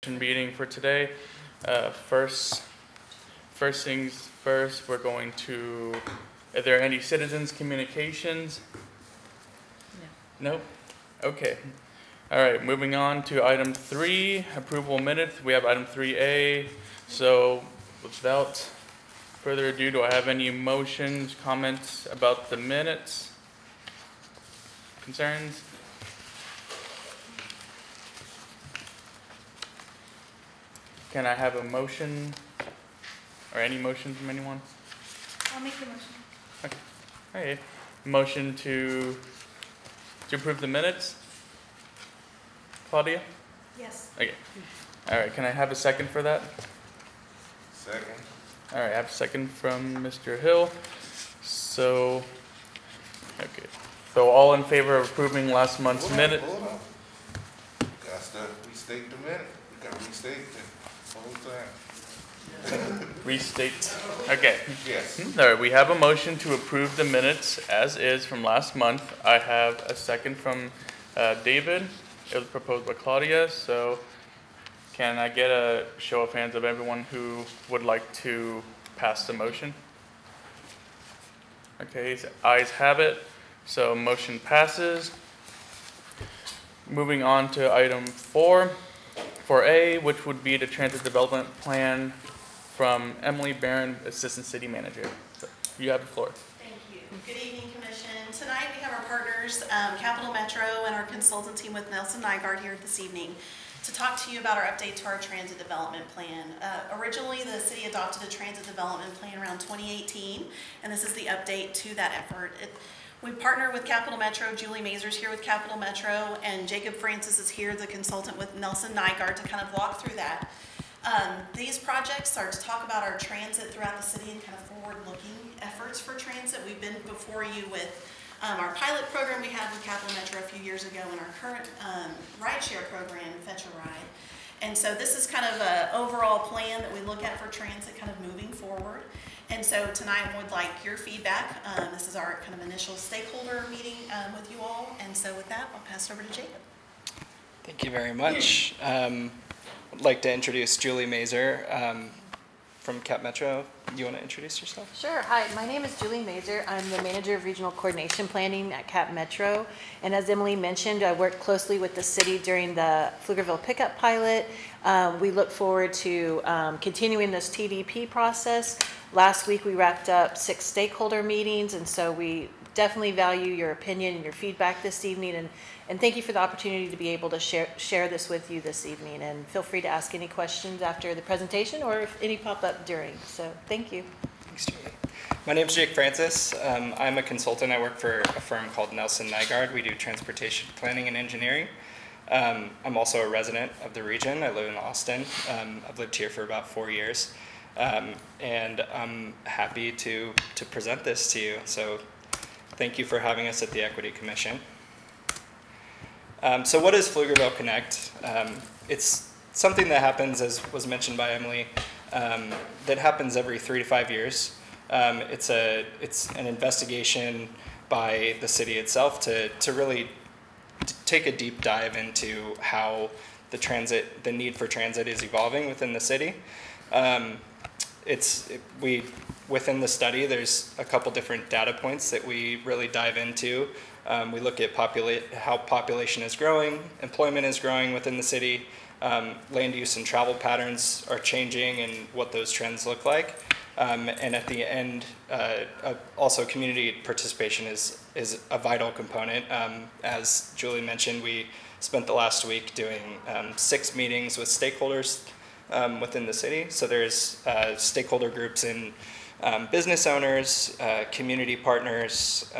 Meeting for today. First things first, we're going to, are there any citizens communications? No. Nope? Okay. All right, moving on to item 3, approval of minutes. We have item 3A. So without further ado, do I have any motions, comments about the minutes? Concerns? Can I have a motion or any motion from anyone? I'll make the motion. Okay. All right. Motion to approve the minutes? Claudia? Yes. Okay. All right. Can I have a second for that? Second. All right. I have a second from Mr. Hill. So, okay. So all in favor of approving last month's minute? Hold on. Got to restate the minute. We got to restate the whole time. Restate. Okay. Yes. All right. We have a motion to approve the minutes as is from last month. I have a second from David. It was proposed by Claudia. So can I get a show of hands of everyone who would like to pass the motion? Okay. Ayes have it. So motion passes. Moving on to item 4A, which would be the transit development plan from Emily Barron, Assistant City Manager. So you have the floor. Thank you. Good evening, Commission. Tonight we have our partners, Capital Metro, and our consultant team with Nelson Nygaard here this evening to talk to you about our update to our transit development plan. Originally, the city adopted a transit development plan around 2018, and this is the update to that effort. We partner with Capital Metro. Julie Mazur's here with Capital Metro, and Jacob Francis is here, the consultant with Nelson Nygaard, to kind of walk through that. These projects are to talk about our transit throughout the city and kind of forward-looking efforts for transit. We've been before you with our pilot program we had with Capital Metro a few years ago, and our current rideshare program, Fetch a Ride. And so this is kind of an overall plan that we look at for transit kind of moving forward. And so tonight I would like your feedback. This is our kind of initial stakeholder meeting with you all. And so with that, I'll pass it over to Jacob. Thank you very much. I'd like to introduce Julie Mazur from Cap Metro. You want to introduce yourself? Sure. Hi, my name is Julie Mazur. I'm the Manager of Regional Coordination Planning at Cap Metro. And as Emily mentioned, I worked closely with the city during the Pflugerville pickup pilot. We look forward to continuing this TDP process. Last week we wrapped up 6 stakeholder meetings, and so we definitely value your opinion and your feedback this evening, and thank you for the opportunity to be able to share this with you this evening. And feel free to ask any questions after the presentation or if any pop up during. So thank you. Thanks, Julie. My name is Jake Francis. I'm a consultant. I work for a firm called Nelson Nygaard. We do transportation planning and engineering. I'm also a resident of the region. I live in Austin. I've lived here for about 4 years. And I'm happy to present this to you. So thank you for having us at the Equity Commission. So what is Pflugerville Connect? It's something that happens, as was mentioned by Emily, that happens every 3 to 5 years. It's an investigation by the city itself to really take a deep dive into how the need for transit is evolving within the city. Within the study, there's a couple different data points that we really dive into. We look at how population is growing, employment is growing within the city, land use and travel patterns are changing and what those trends look like. And at the end, also community participation is a vital component. As Julie mentioned, we spent the last week doing 6 meetings with stakeholders within the city. So there's stakeholder groups in business owners, community partners,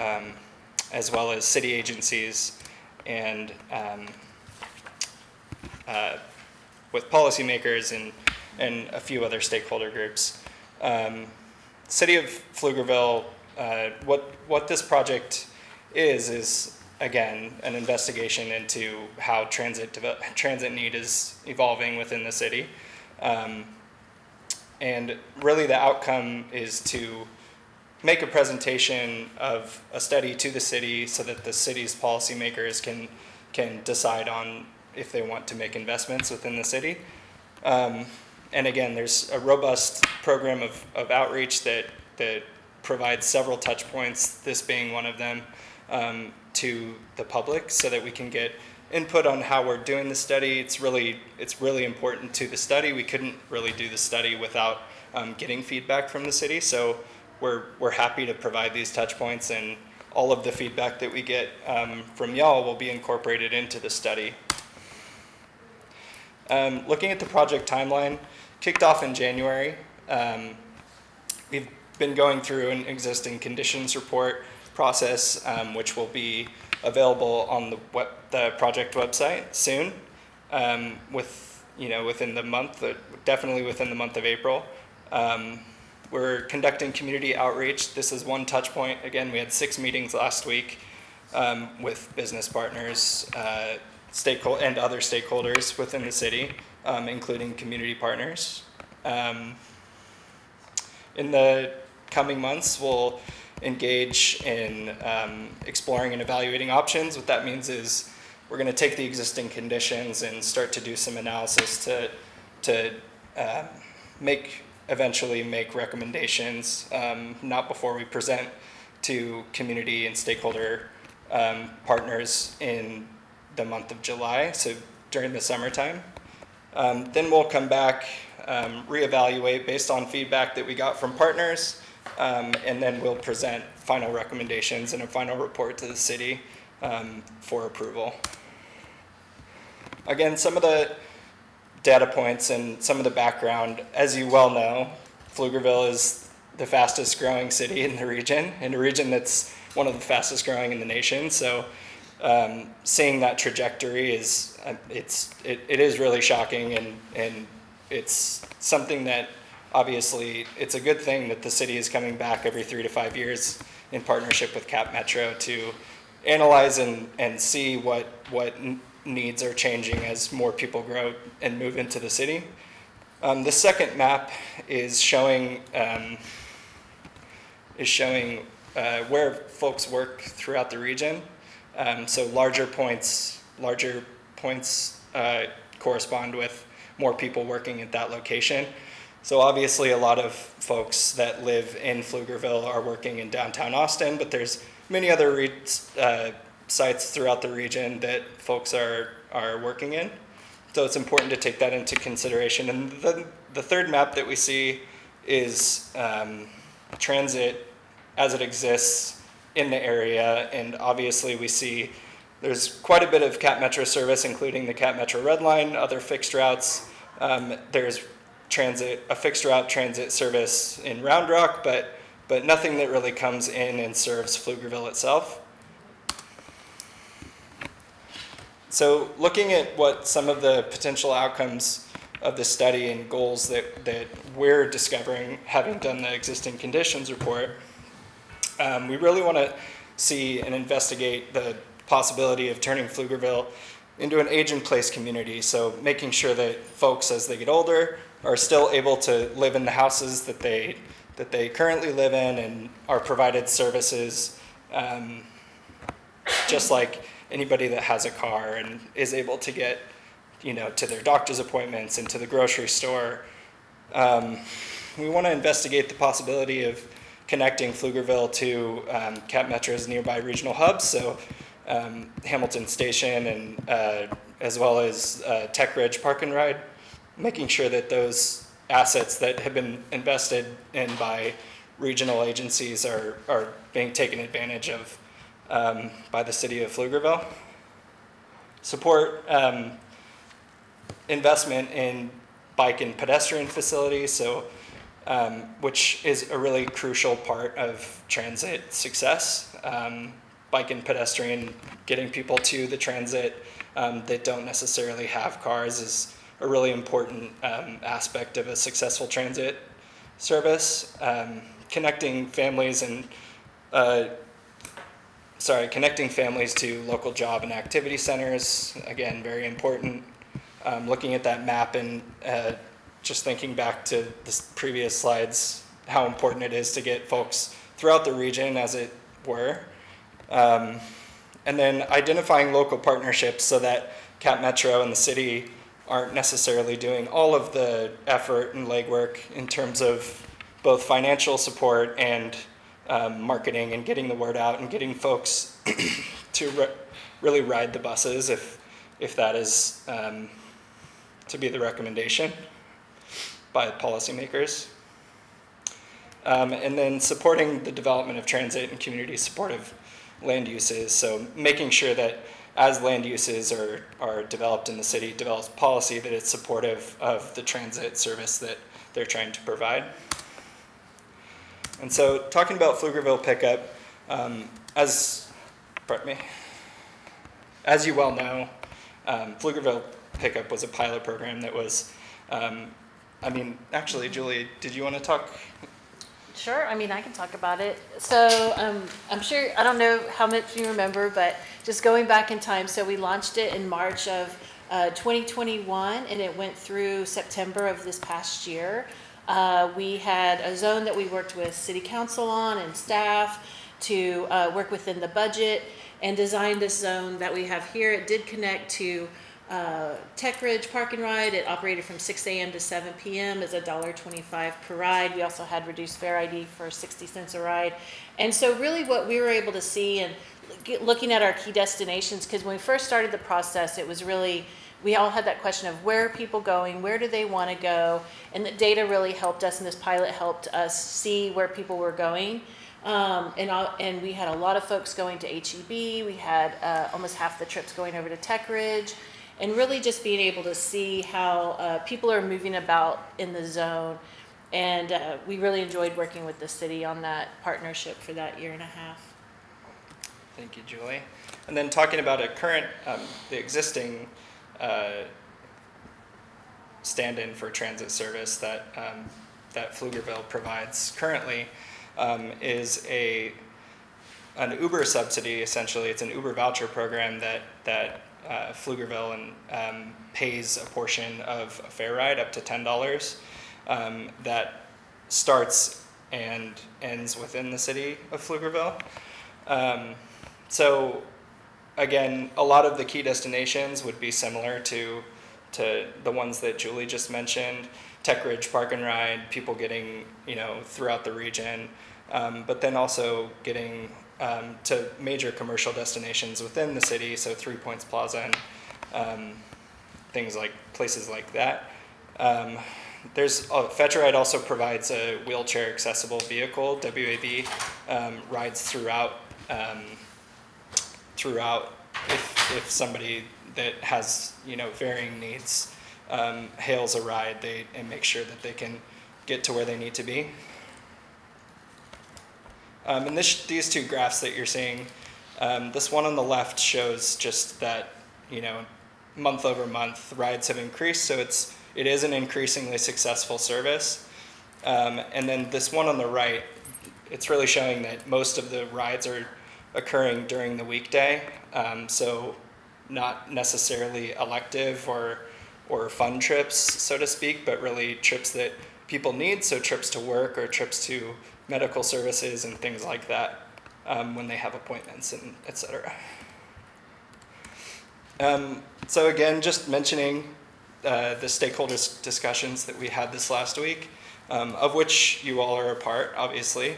as well as city agencies, and with policymakers and a few other stakeholder groups. City of Pflugerville, what this project is again an investigation into how transit need is evolving within the city. And really the outcome is to make a presentation of a study to the city so that the city's policymakers can decide on if they want to make investments within the city. And again, there's a robust program of outreach that provides several touch points, this being one of them, to the public so that we can get input on how we're doing the study. It's really important to the study. We couldn't really do the study without getting feedback from the city. So we're happy to provide these touch points, and all of the feedback that we get from y'all will be incorporated into the study. Looking at the project timeline, kicked off in January. We've been going through an existing conditions report process, which will be available on the project website soon, within the month, definitely within the month of April. We're conducting community outreach. This is one touch point. Again, we had 6 meetings last week with business partners, and other stakeholders within the city, including community partners. In the coming months, we'll engage in exploring and evaluating options. What that means is we're going to take the existing conditions and start to do some analysis to eventually make recommendations, not before we present to community and stakeholder partners in the month of July, so during the summertime. Then we'll come back, reevaluate based on feedback that we got from partners, and then we'll present final recommendations and a final report to the city for approval. Again, some of the data points and some of the background. As you well know, Pflugerville is the fastest growing city in a region that's one of the fastest growing in the nation. So seeing that trajectory is really shocking, and it's something that obviously it's a good thing that the city is coming back every 3 to 5 years in partnership with Cap Metro to analyze and see what needs are changing as more people grow and move into the city. The second map is showing where folks work throughout the region. So larger points correspond with more people working at that location. So obviously a lot of folks that live in Pflugerville are working in downtown Austin, but there's many other sites throughout the region that folks are working in. So it's important to take that into consideration. And the third map that we see is transit as it exists in the area. And obviously we see there's quite a bit of Cap Metro service, including the Cap Metro Red Line, other fixed routes. There's a fixed route transit service in Round Rock, but nothing that really comes in and serves Pflugerville itself. So looking at what some of the potential outcomes of the study and goals that we're discovering, having done the existing conditions report, we really want to see and investigate the possibility of turning Pflugerville into an age-in-place community. So making sure that folks, as they get older, are still able to live in the houses that they currently live in and are provided services, just like anybody that has a car and is able to get, to their doctor's appointments and to the grocery store. We want to investigate the possibility of connecting Pflugerville to Cap Metro's nearby regional hubs, so Hamilton Station and as well as Tech Ridge Park and Ride, making sure that those assets that have been invested in by regional agencies are being taken advantage of by the city of Pflugerville. Support investment in bike and pedestrian facilities, so which is a really crucial part of transit success. Bike and pedestrian, getting people to the transit that don't necessarily have cars is a really important aspect of a successful transit service. Connecting families to local job and activity centers, again, very important. Looking at that map and just thinking back to the previous slides, how important it is to get folks throughout the region, as it were. And then identifying local partnerships so that Cap Metro and the city aren't necessarily doing all of the effort and legwork in terms of both financial support and marketing and getting the word out and getting folks to really ride the buses if that is to be the recommendation by policymakers. And then supporting the development of transit and community supportive land uses. So making sure that as land uses are developed in the city, develops policy that it's supportive of the transit service that they're trying to provide. And so talking about Pflugerville Pickup, as you well know, Pflugerville Pickup was a pilot program that was, actually, Julie, did you want to talk? Sure, I can talk about it. So I'm sure, I don't know how much you remember, but just going back in time, so we launched it in March of 2021, and it went through September of this past year. We had a zone that we worked with city council on and staff to work within the budget and design this zone that we have here. It did connect to Tech Ridge Park and Ride. It operated from 6 a.m. to 7 p.m. as $1.25 per ride. We also had reduced fare ID for 60 cents a ride. And so really what we were able to see and looking at our key destinations, because when we first started the process, it was really, we all had that question of where are people going, where do they want to go, and the data really helped us, and this pilot helped us see where people were going. And we had a lot of folks going to HEB. We had almost half the trips going over to Tech Ridge, and really just being able to see how people are moving about in the zone. And we really enjoyed working with the city on that partnership for that year and a half. Thank you, Julie. And then talking about a current, the existing stand-in for transit service that Pflugerville provides currently is an Uber subsidy. Essentially, it's an Uber voucher program that Pflugerville pays a portion of a fare ride up to $10 that starts and ends within the city of Pflugerville. So again, a lot of the key destinations would be similar to the ones that Julie just mentioned. Tech Ridge Park and Ride, people getting, throughout the region, but then also getting to major commercial destinations within the city, so 3 Points Plaza and places like that. FetchRide also provides a wheelchair accessible vehicle, WAV, rides throughout if somebody that has varying needs hails a ride, and make sure that they can get to where they need to be. And these two graphs that you're seeing, this one on the left shows just that month over month rides have increased, so it is an increasingly successful service. And then this one on the right, it's really showing that most of the rides are occurring during the weekday, so not necessarily elective or fun trips, so to speak, but really trips that people need, so trips to work or trips to medical services and things like that when they have appointments and et cetera. So again, just mentioning the stakeholders discussions that we had this last week, of which you all are a part, obviously.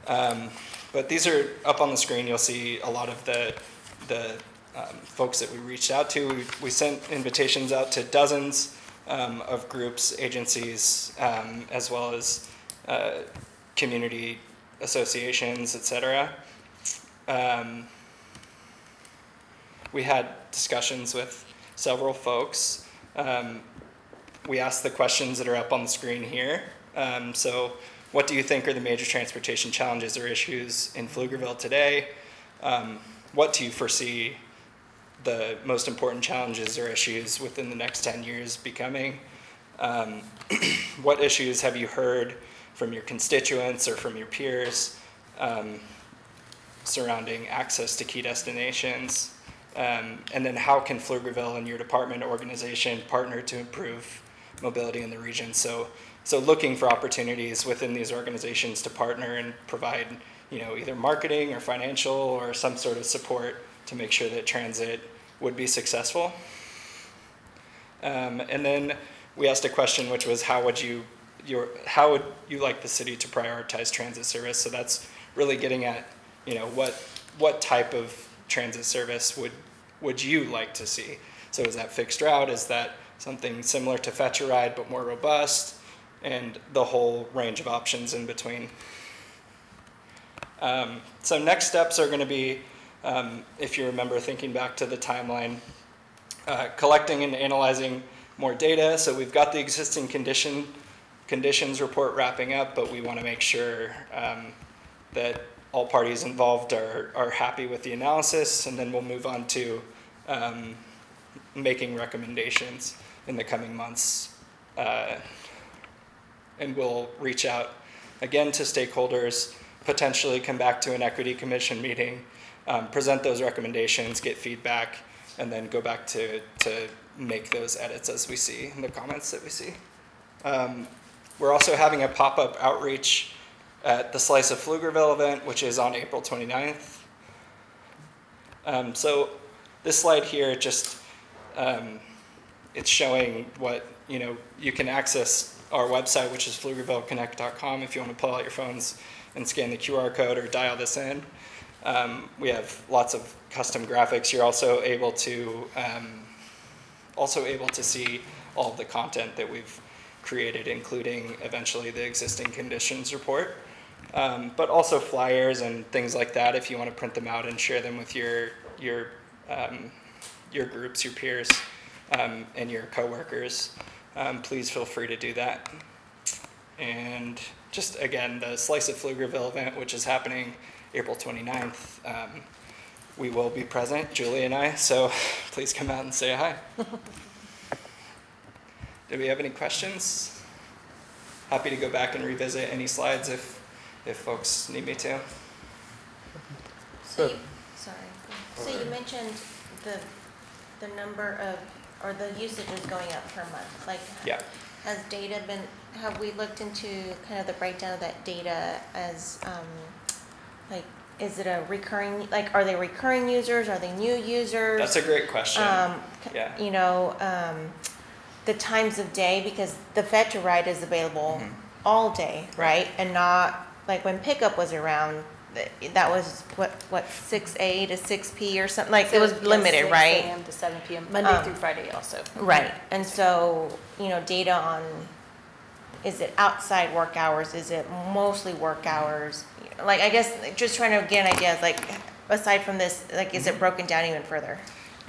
But these are up on the screen. You'll see a lot of the folks that we reached out to. We sent invitations out to dozens of groups, agencies, as well as community associations, et cetera. We had discussions with several folks. We asked the questions that are up on the screen here. So what do you think are the major transportation challenges or issues in Pflugerville today? What do you foresee the most important challenges or issues within the next 10 years becoming? What issues have you heard from your constituents or from your peers surrounding access to key destinations? And then how can Pflugerville and your department or organization partner to improve mobility in the region? So looking for opportunities within these organizations to partner and provide, either marketing or financial or some sort of support to make sure that transit would be successful. And then we asked a question, which was how would you like the city to prioritize transit service? So that's really getting at, what type of transit service would you like to see? So is that fixed route? Is that something similar to Fetch a Ride but more robust? And the whole range of options in between. So next steps are going to be, if you remember thinking back to the timeline, collecting and analyzing more data. So we've got the existing conditions report wrapping up, but we want to make sure that all parties involved are happy with the analysis, and then we'll move on to making recommendations in the coming months. And we'll reach out again to stakeholders, potentially come back to an equity commission meeting, present those recommendations, get feedback, and then go back to make those edits as we see in the comments that we see. We're also having a pop-up outreach at the Slice of Pflugerville event, which is on April 29th. So this slide here, just it's showing what, you can access our website, which is pflugervilleconnect.com, if you want to pull out your phones and scan the QR code or dial this in. We have lots of custom graphics. You're also able to see all of the content that we've created, including eventually the existing conditions report, but also flyers and things like that if you want to print them out and share them with your groups, your peers, and your coworkers. Please feel free to do that. And just again, the Slice of Pflugerville event, which is happening April 29th, we will be present, Julie and I, so please come out and say hi. Do we have any questions? Happy to go back and revisit any slides if folks need me to. So you mentioned the number of, or the usage is going up per month. Like, yeah. Has data been, have we looked into kind of the breakdown of that data as, like, is it a recurring, like, are they recurring users? Are they new users? That's a great question. Yeah. The times of day, because the Fetch a Ride is available all day, right? And not, like, when pickup was around, that was what 6A to 6P or something, like, it was limited, right? 6 a.m. to 7 p.m. Monday through Friday also. Right. And so, data on, is it outside work hours? Is it mostly work hours? Like, I guess just trying to get an idea, like, aside from this, like, is it broken down even further?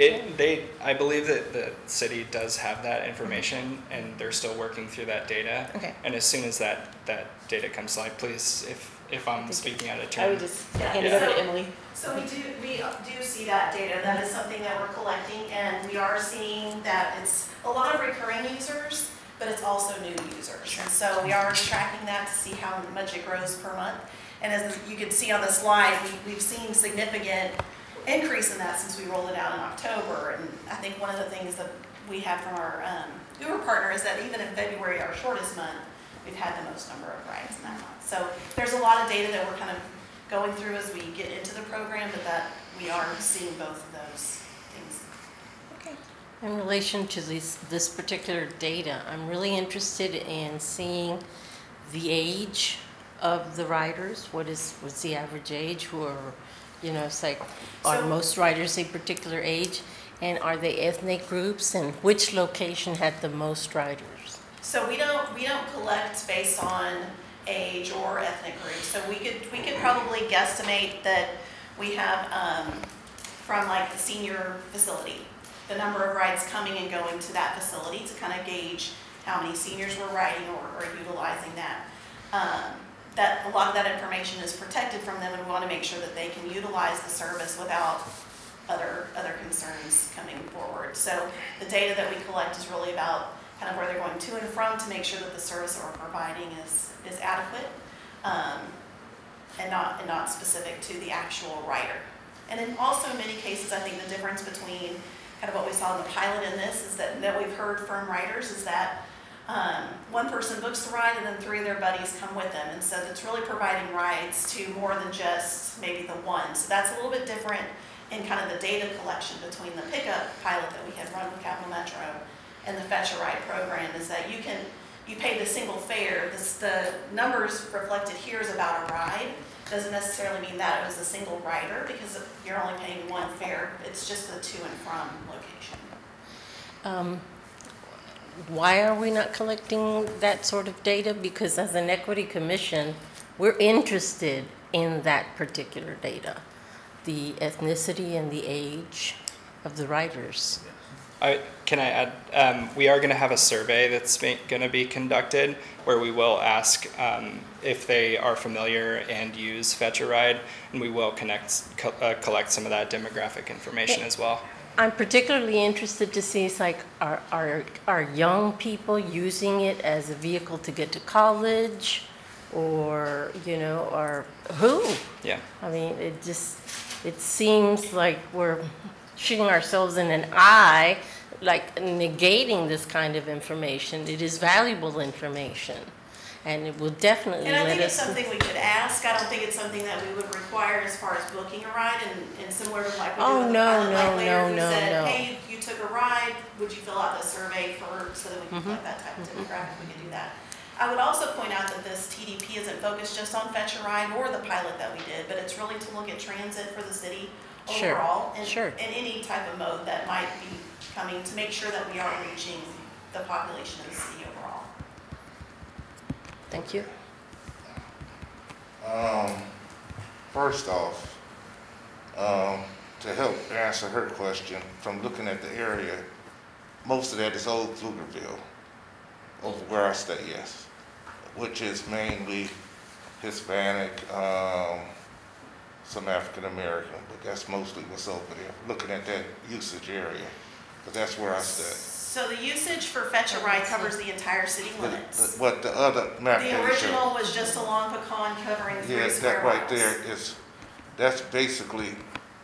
I believe that the city does have that information, and they're still working through that data. Okay. And as soon as that data comes to light, please, if I'm speaking out of turn. I would just hand it over to Emily. So we do see that data. That is something that we're collecting, and we are seeing that it's a lot of recurring users, but it's also new users. And so we are tracking that to see how much it grows per month. And as you can see on the slide, we've seen significant increase in that since we rolled it out in October. And I think one of the things that we had from our Uber partner is that even in February, our shortest month, we've had the most number of rides in that month. So there's a lot of data that we're kind of going through as we get into the program, but that we are seeing both of those things. Okay. In relation to this particular data, I'm really interested in seeing the age of the riders. What's the average age? Who are, it's like, are most riders a particular age? And are they ethnic groups? And which location had the most riders? So we don't collect based on age or ethnic group. So we could probably guesstimate that we have from like the senior facility, the number of rides coming and going to that facility to kind of gauge how many seniors were riding or utilizing that. That a lot of that information is protected from them, and we want to make sure that they can utilize the service without other concerns coming forward. So the data that we collect is really about kind of where they're going to and from to make sure that the service that we're providing is adequate and not specific to the actual rider. And then also in many cases, I think the difference between kind of what we saw in the pilot and this is that we've heard from riders is that one person books the ride and then 3 of their buddies come with them. And so it's really providing rides to more than just maybe the one. So that's a little bit different in kind of the data collection between the pickup pilot that we had run with Capital Metro in the Fetch a Ride program is that you pay the single fare. The numbers reflected here is about a ride. Doesn't necessarily mean that it was a single rider because you're only paying one fare. It's just the to and from location. Why are we not collecting that sort of data? Because as an equity commission, we're interested in that particular data, the ethnicity and the age of the riders. Can I add, we are going to have a survey that's going to be conducted where we will ask if they are familiar and use Fetch a Ride, and we will collect some of that demographic information as well. I'm particularly interested to see, it's like, are young people using it as a vehicle to get to college, or, you know, or who? Yeah. I mean, it seems like we're shooting ourselves in an eye, like negating this kind of information. It is valuable information, and it will definitely And I let think it's us. something we could ask. I don't think it's something that we would require as far as booking a ride and similar to like we do Oh, with the no, pilot no, light later, who no, said, no. hey, you took a ride, would you fill out the survey so that we can collect that type of Mm-hmm. demographic, we could do that. I would also point out that this TDP isn't focused just on Fetch a Ride or the pilot that we did, but it's really to look at transit for the city Sure, overall sure. and any type of mode that might be coming to make sure that we are reaching the population of the city overall. Thank you. First off, to help answer her question, from looking at the area, most of that is old Pflugerville, over where I stay, yes, which is mainly Hispanic, some African American, but that's mostly what's over there, looking at that usage area, because that's where I stay. So the usage for Fetch a Ride covers the entire city limits. What the other map The didn't show. original was just along Pecan covering 3 Yeah, square that miles. right there is, that's basically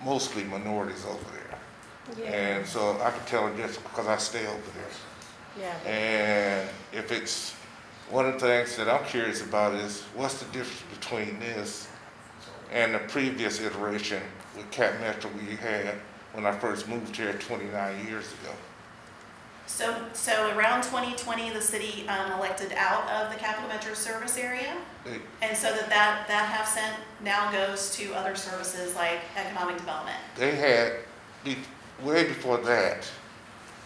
mostly minorities over there. And so I can tell it just because I stay over there. Yeah. And if it's, one of the things that I'm curious about is what's the difference between this and the previous iteration with Cap Metro we had when I first moved here 29 years ago? So around 2020, the city elected out of the Capital Metro service area. They, And so that half cent now goes to other services like economic development. they had, way before that,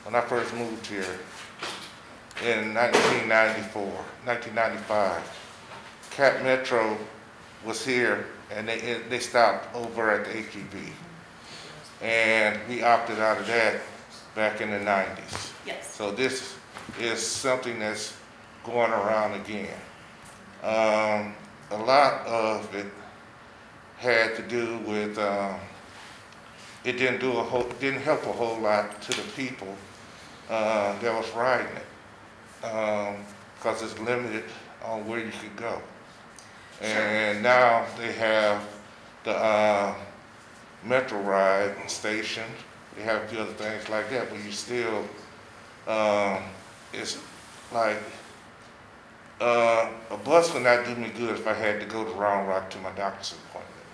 when I first moved here in 1995, Cap Metro was here and they stopped over at the HEB. And we opted out of that back in the 90s. Yes. So this is something that's going around again. A lot of it had to do with, it didn't help a whole lot to the people that was riding it, because it's limited on where you could go. And now they have the Metro Ride station. They have a few other things like that, but you still, it's like, a bus would not do me good if I had to go to Round Rock to my doctor's appointment,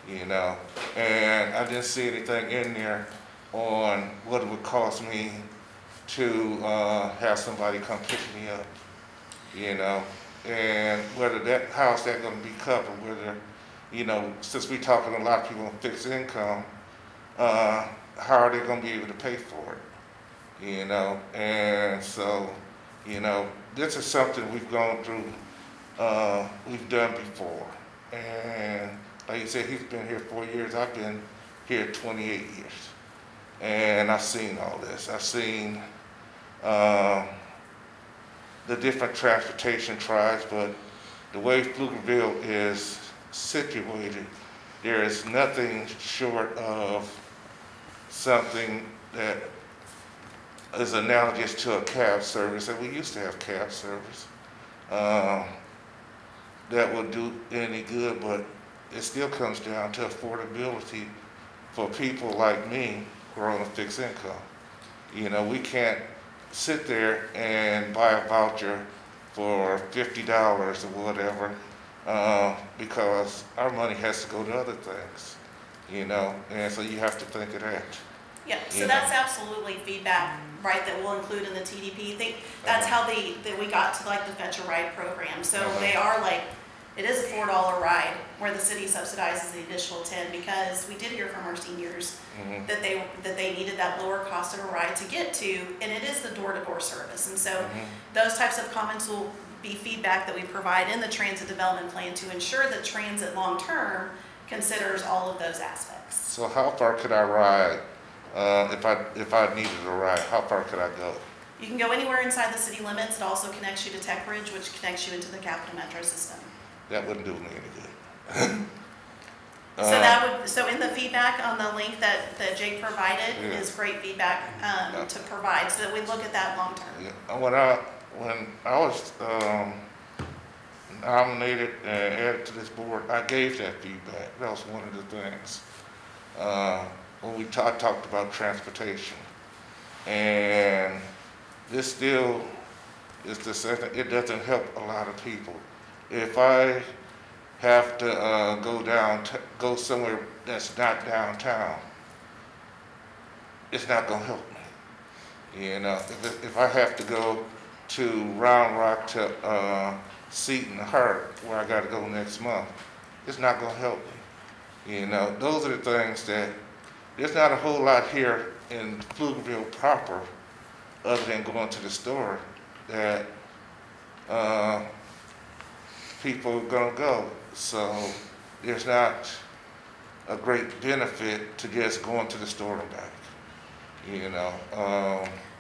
you know? And I didn't see anything in there on what it would cost me to have somebody come pick me up, you know? And whether how's that gonna be covered, whether, you know, since we're talking a lot of people on fixed income, how are they gonna be able to pay for it, you know? And so, you know, this is something we've gone through, we've done before. And like you said, he's been here 4 years, I've been here 28 years. And I've seen all this. I've seen the different transportation tribes, but the way Pflugerville is situated, there is nothing short of something that is analogous to a cab service, and we used to have cab service, that would do any good, but it still comes down to affordability for people like me who are on a fixed income. You know, we can't sit there and buy a voucher for $50 or whatever, because our money has to go to other things, you know, and so you have to think of that. Yeah, so Yeah. that's absolutely feedback right, that we'll include in the TDP. That's how that we got to like the Fetch a Ride program. So they are like, it is a $4 ride where the city subsidizes the additional 10 because we did hear from our seniors that they needed that lower cost of a ride to get to, and it is the door-to-door service. And so those types of comments will be feedback that we provide in the transit development plan to ensure that transit long-term considers all of those aspects. So how far could I ride, if I needed a ride, how far could I go? You can go anywhere inside the city limits. It also connects you to Tech Ridge, which connects you into the Capital Metro system. That wouldn't do me any good. So in the feedback on the link that Jake provided is great feedback to provide so that we look at that long term. Yeah. When I was nominated and added to this board, I gave that feedback. That was one of the things. When we talked about transportation, and this still is the second, it doesn't help a lot of people. If I have to go somewhere that's not downtown, it's not gonna help me. You know, if I have to go to Round Rock to Seton Hart, where I gotta go next month, it's not gonna help me. You know, those are the things that, there's not a whole lot here in Pflugerville proper, other than going to the store, that people are gonna go. So there's not a great benefit to just going to the store and back, you know.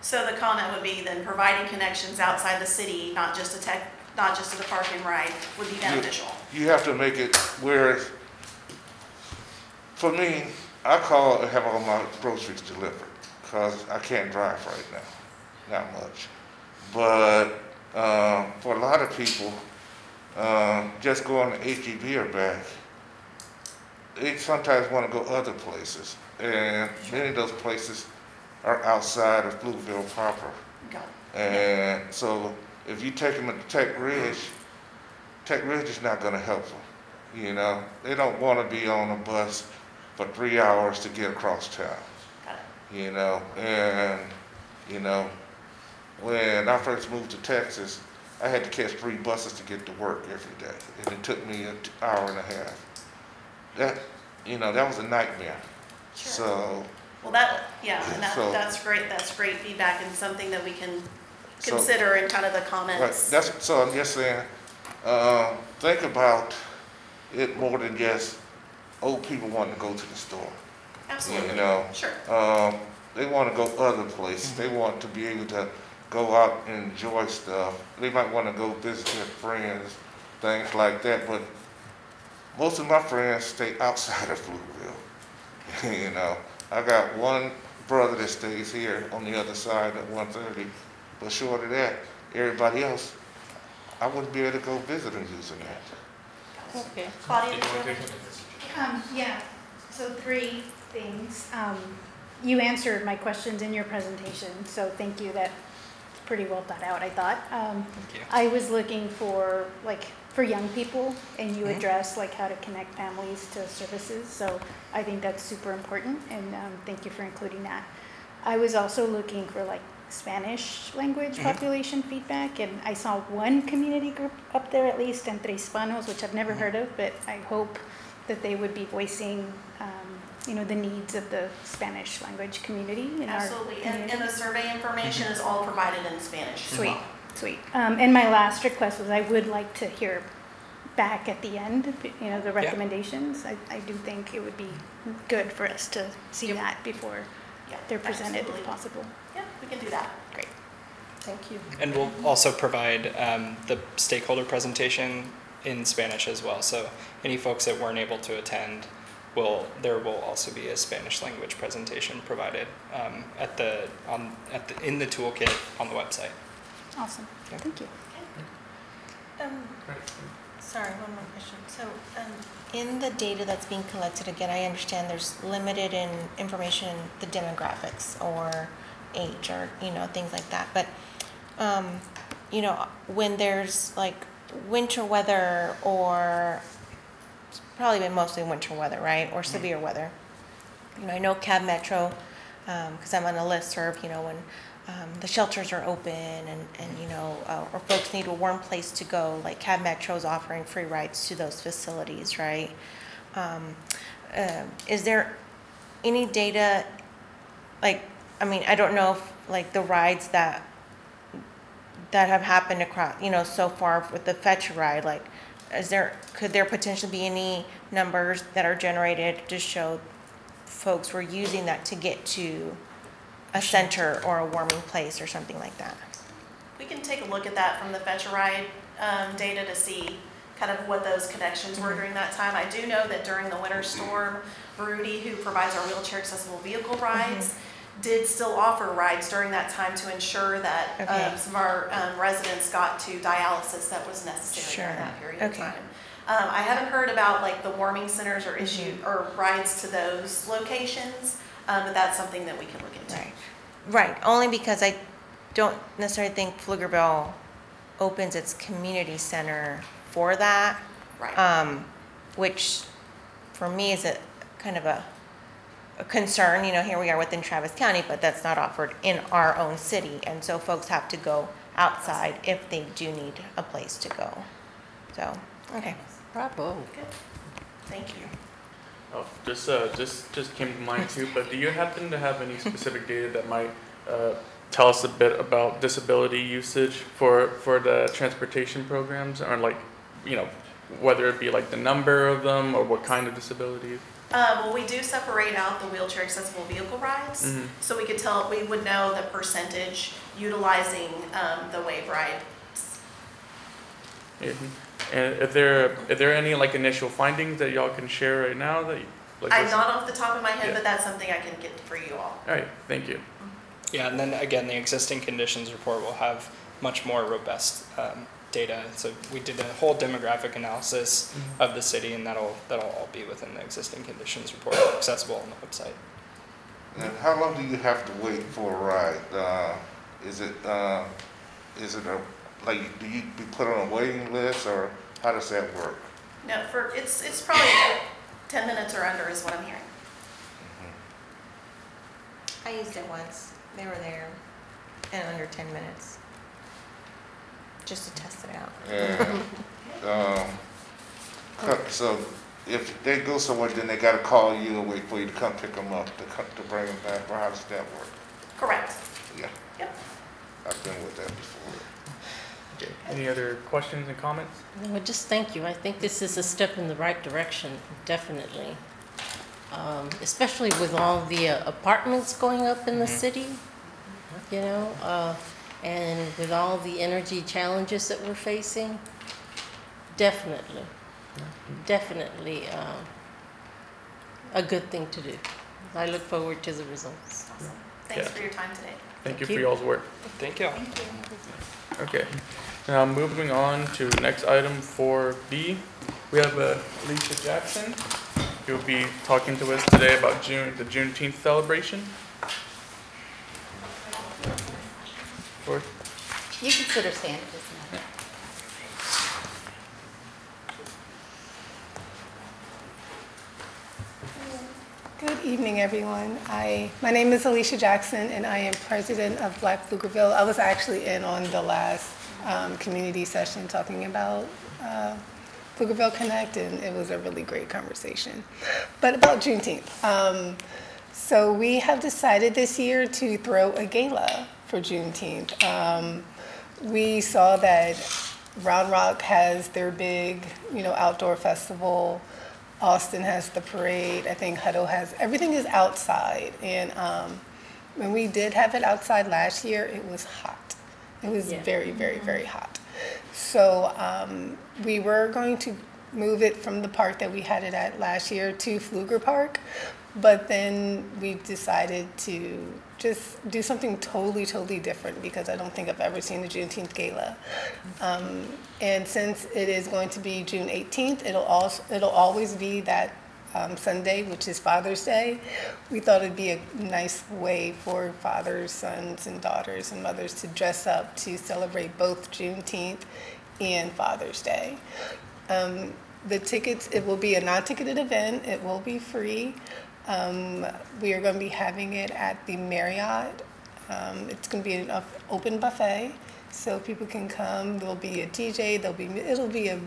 So the comment would be then providing connections outside the city, not just a park and ride, would be beneficial. You have to make it where, for me, I call and have all my groceries delivered because I can't drive right now, not much. But for a lot of people, just going to HEB or back, they sometimes want to go other places, and many of those places are outside of Pflugerville proper. And so if you take them to Tech Ridge is not going to help them. You know, they don't want to be on a bus for 3 hours to get across town. You know, and you know, when I first moved to Texas, I had to catch 3 buses to get to work every day, and it took me an hour and a half. That, you know, that was a nightmare. Sure. So. Well, that's great. That's great feedback and something that we can consider in kind of the comments. Right. So I'm just saying, think about it more than just old people wanting to go to the store. Absolutely. You know, sure. They want to go other places. They want to be able to go out and enjoy stuff. They might want to go visit their friends, things like that. But most of my friends stay outside of Pflugerville. You know, I got one brother that stays here on the other side at 130, but short of that, everybody else, I wouldn't be able to go visit them using that. Okay. Claudia, did you Yeah, so 3 things. You answered my questions in your presentation, so thank you. That's pretty well thought out, I thought. Thank you. I was looking for for young people, and you address how to connect families to services, so I think that's super important, and thank you for including that. I was also looking for Spanish language population feedback, and I saw one community group up there, at least, Entre Hispanos, which I've never heard of, but I hope that they would be voicing the needs of the Spanish language community in Absolutely. our community. And the survey information is all provided in Spanish. Sweet, sweet. And my last request was I would like to hear back at the end, the recommendations. I do think it would be good for us to see that before they're presented if possible. Yeah, we can do that. Great. Thank you. And we'll also provide the stakeholder presentation in Spanish as well. So any folks that weren't able to attend, there will also be a Spanish language presentation provided in the toolkit on the website. Awesome. Okay. Thank you. Sorry, one more question. So, in the data that's being collected, again, I understand there's limited information in the demographics or age or, things like that. But, when there's winter weather, or it's probably been mostly winter weather, right? Or severe weather. I know Cab Metro, because I'm on a listserv, when the shelters are open and you know, or folks need a warm place to go, like Cab Metro's offering free rides to those facilities, right? Is there any data, like, I mean, I don't know if like the rides that have happened across, you know, so far with the Fetch ride, like, could there potentially be any numbers that are generated to show folks were using that to get to a center or a warming place or something like that? We can take a look at that from the Fetch a Ride data to see kind of what those connections were during that time. I do know that during the winter storm, Rudy, who provides our wheelchair accessible vehicle rides, did still offer rides during that time to ensure that some of our residents got to dialysis that was necessary during that period of time. I haven't heard about like the warming centers or or rides to those locations, but that's something that we can look into. Right. Only because I don't necessarily think Pflugerville opens its community center for that. Right. Which for me is a kind of a concern. You know, here we are within Travis County, but that's not offered in our own city, and so folks have to go outside if they do need a place to go. So, okay. Bravo. Good. Thank you. Oh, just came to mind too, but do you happen to have any specific data that might tell us a bit about disability usage for the transportation programs, or like, you know, whether it be like the number of them or what kind of disabilities? Well, we do separate out the wheelchair accessible vehicle rides, so we would know the percentage utilizing the wave ride. And are there any like initial findings that y'all can share right now that like I'm not off the top of my head, but that's something I can get for you all. All right, thank you. Yeah, and then again, the existing conditions report will have much more robust data. So we did a whole demographic analysis of the city, and that'll all be within the existing conditions report, accessible on the website. And how long do you have to wait for a ride? Is it like, do you be put on a waiting list, or how does that work? No, it's probably 10 minutes or under is what I'm hearing. I used it once. They were there in under 10 minutes, just to test it out. And so if they go somewhere, then they got to call you and wait for you to come pick them up to bring them back. Or how does that work? Correct. Yeah. Yep. I've been with that before. Okay. Any other questions and comments? No, just thank you. I think this is a step in the right direction, definitely. Especially with all the apartments going up in the city, you know, and with all the energy challenges that we're facing. Definitely a good thing to do. I look forward to the results. Awesome. Thanks for your time today. Thank you for y'all's work. Thank you. Thank you. Okay. Now moving on to next item 4B, we have Alicia Jackson. She'll be talking to us today about the Juneteenth celebration. You consider standing, isn't it? Good evening, everyone. My name is Alicia Jackson, and I am president of Black Pflugerville. I was actually in on the last community session talking about Pflugerville Connect, and it was a really great conversation. But about Juneteenth. So we have decided this year to throw a gala for Juneteenth. We saw that Round Rock has their big, outdoor festival. Austin has the parade. I think Hutto has, everything is outside. And when we did have it outside last year, it was hot. It was very, very, very hot. So we were going to move it from the park that we had it at last year to Pfluger Park. But then we decided to just do something totally, totally different, because I don't think I've ever seen the Juneteenth Gala. And since it is going to be June 18th, it'll always be that Sunday, which is Father's Day. We thought it'd be a nice way for fathers, sons, and daughters and mothers to dress up to celebrate both Juneteenth and Father's Day. The tickets, it will be a non-ticketed event. It will be free. We are going to be having it at the Marriott It's going to be an open buffet, so people can come. There'll be a DJ. It'll be a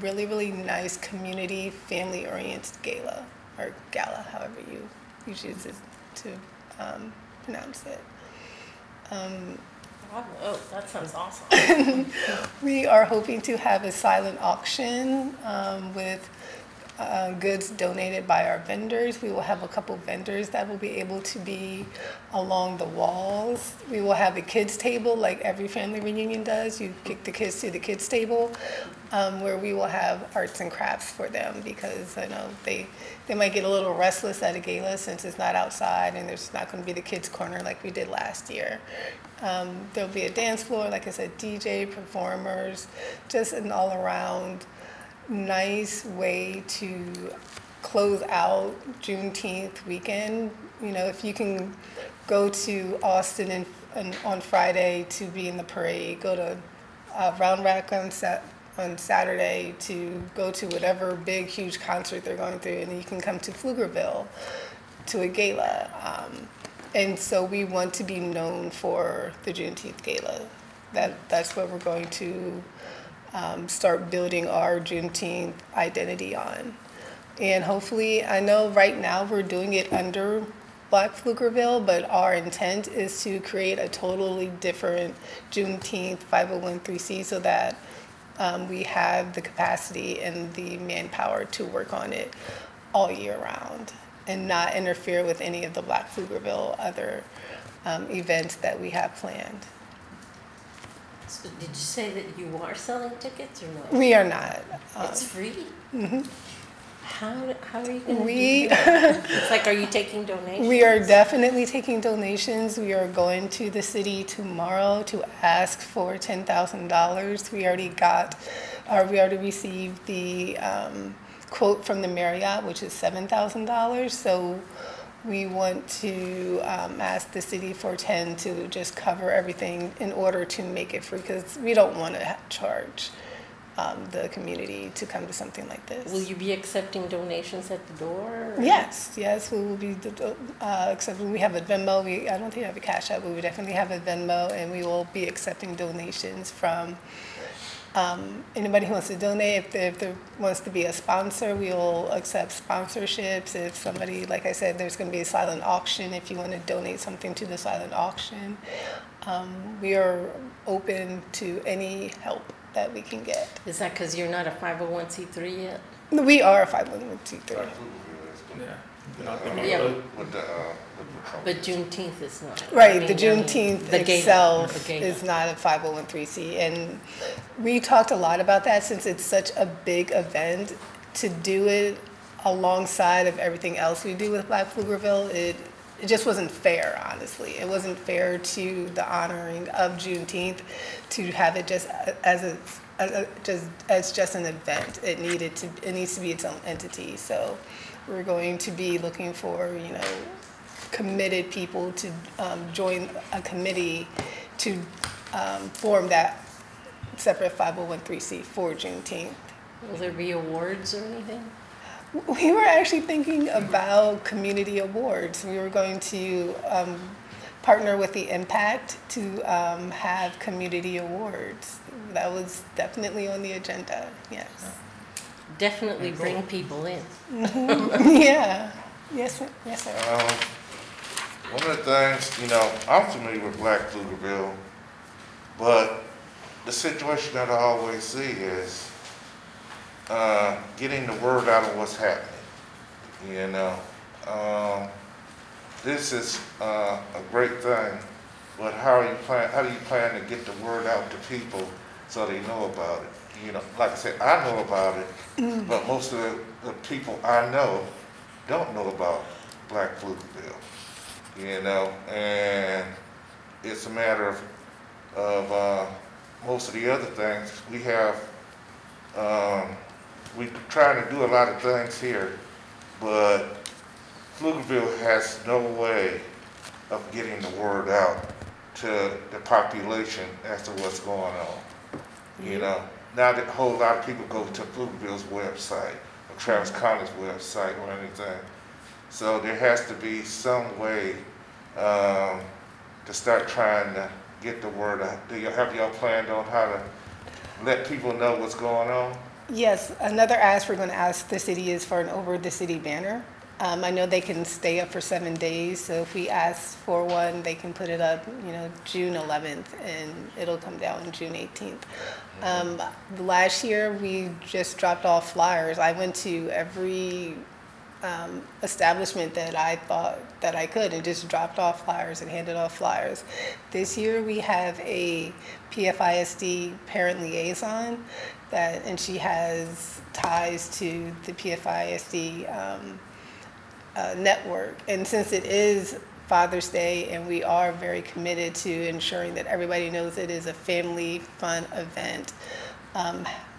really, really nice community, family-oriented gala, or gala, however you choose to pronounce it. Oh, that sounds awesome. We are hoping to have a silent auction with goods donated by our vendors. We will have a couple vendors that will be able to be along the walls. We will have a kids table like every family reunion does. You kick the kids to the kids table where we will have arts and crafts for them, because I know they might get a little restless at a gala since it's not outside and there's not going to be the kids corner like we did last year. There'll be a dance floor, like I said, DJ, performers, just an all-around nice way to close out Juneteenth weekend. You know, if you can go to Austin and on Friday to be in the parade, go to Round Rock on Saturday to go to whatever big, huge concert they're going through, and then you can come to Pflugerville to a gala. And so we want to be known for the Juneteenth Gala. That's what we're going to start building our Juneteenth identity on. And hopefully, I know right now we're doing it under Black Pflugerville, but our intent is to create a totally different Juneteenth 501(c) so that we have the capacity and the manpower to work on it all year round and not interfere with any of the Black Pflugerville other events that we have planned. So did you say that you are selling tickets or no? We are not. It's free? Mm-hmm. How are you going to do that? It's like, are you taking donations? We are definitely taking donations. We are going to the city tomorrow to ask for $10,000. We already received the quote from the Marriott, which is $7,000. So we want to ask the city for 10 to just cover everything in order to make it free, because we don't want to charge the community to come to something like this. Will you be accepting donations at the door? Yes, we will be accepting. We have a Venmo. I don't think we have a Cash App, but we definitely have a Venmo, and we will be accepting donations from anybody who wants to donate. If there wants to be a sponsor, we will accept sponsorships. If somebody, like I said, there's going to be a silent auction. If you want to donate something to the silent auction, we are open to any help that we can get. Is that because you're not a 501c3 yet? We are a 501c3. Yeah. But Juneteenth is not. Right, the Juneteenth the itself gala. is not a 501(c), and we talked a lot about that since it's such a big event. To do it alongside of everything else we do with Black Pflugerville, it just wasn't fair, honestly. It wasn't fair to the honoring of Juneteenth to have it just as just an event. It needs to be its own entity. So we're going to be looking for, committed people to join a committee to form that separate 501(c) for Juneteenth. Will there be awards or anything? We were actually thinking about community awards. We were going to partner with the Impact to have community awards. That was definitely on the agenda, yes. Definitely bring people in. Yeah, yes, sir. One of the things, I'm familiar with Black Pflugerville, but the situation that I always see is getting the word out of what's happening. This is a great thing, but how do you plan to get the word out to people so they know about it? Like I said, I know about it, but most of the people I know don't know about Black Pflugerville. And it's a matter of most of the other things. We're trying to do a lot of things here, but Pflugerville has no way of getting the word out to the population as to what's going on. Now that a whole lot of people go to Pflugerville's website or Travis County's website or anything. So there has to be some way to start trying to get the word out? Have y'all planned on how to let people know what's going on? Yes, another ask we're going to ask the city is for an over the city banner. I know they can stay up for 7 days, so if we ask for one, they can put it up, June 11th, and it'll come down June 18th. Last year, we just dropped off flyers. I went to every establishment that I thought that I could and just dropped off flyers and handed off flyers. This year, we have a PFISD parent liaison, and she has ties to the PFISD network. And since it is Father's Day and we are very committed to ensuring that everybody knows it is a family fun event,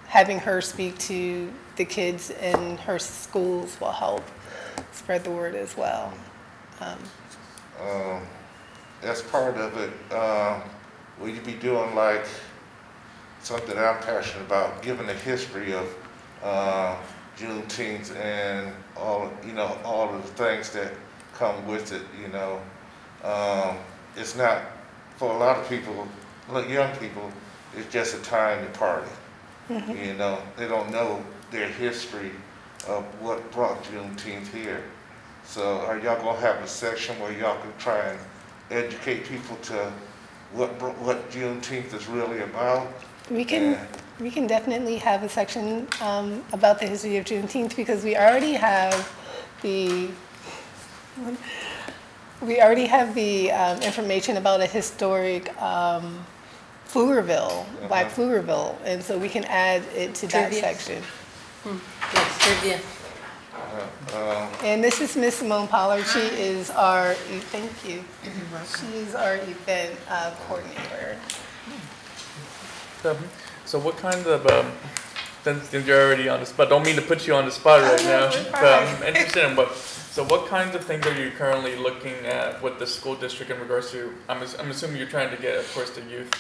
having her speak to the kids in her schools will help spread the word as well. As part of it, will you be doing like something that I'm passionate about, given the history of Juneteenth and all of the things that come with it, it's not, for a lot of people, young people, it's just a time to party. They don't know their history of what brought Juneteenth here. So are y'all gonna have a section where y'all can try and educate people to what Juneteenth is really about? We can definitely have a section about the history of Juneteenth, because we already have the information about a historic Pflugerville, by Pflugerville, and so we can add it to that section. Yes, trivia. And this is Miss Simone Pollard. She is our, thank you. She is our event coordinator. So what kind of, since you're already on the spot, don't mean to put you on the spot right now, but I'm interested in what kinds of things are you currently looking at with the school district in regards to, I'm assuming you're trying to get, of course, the youth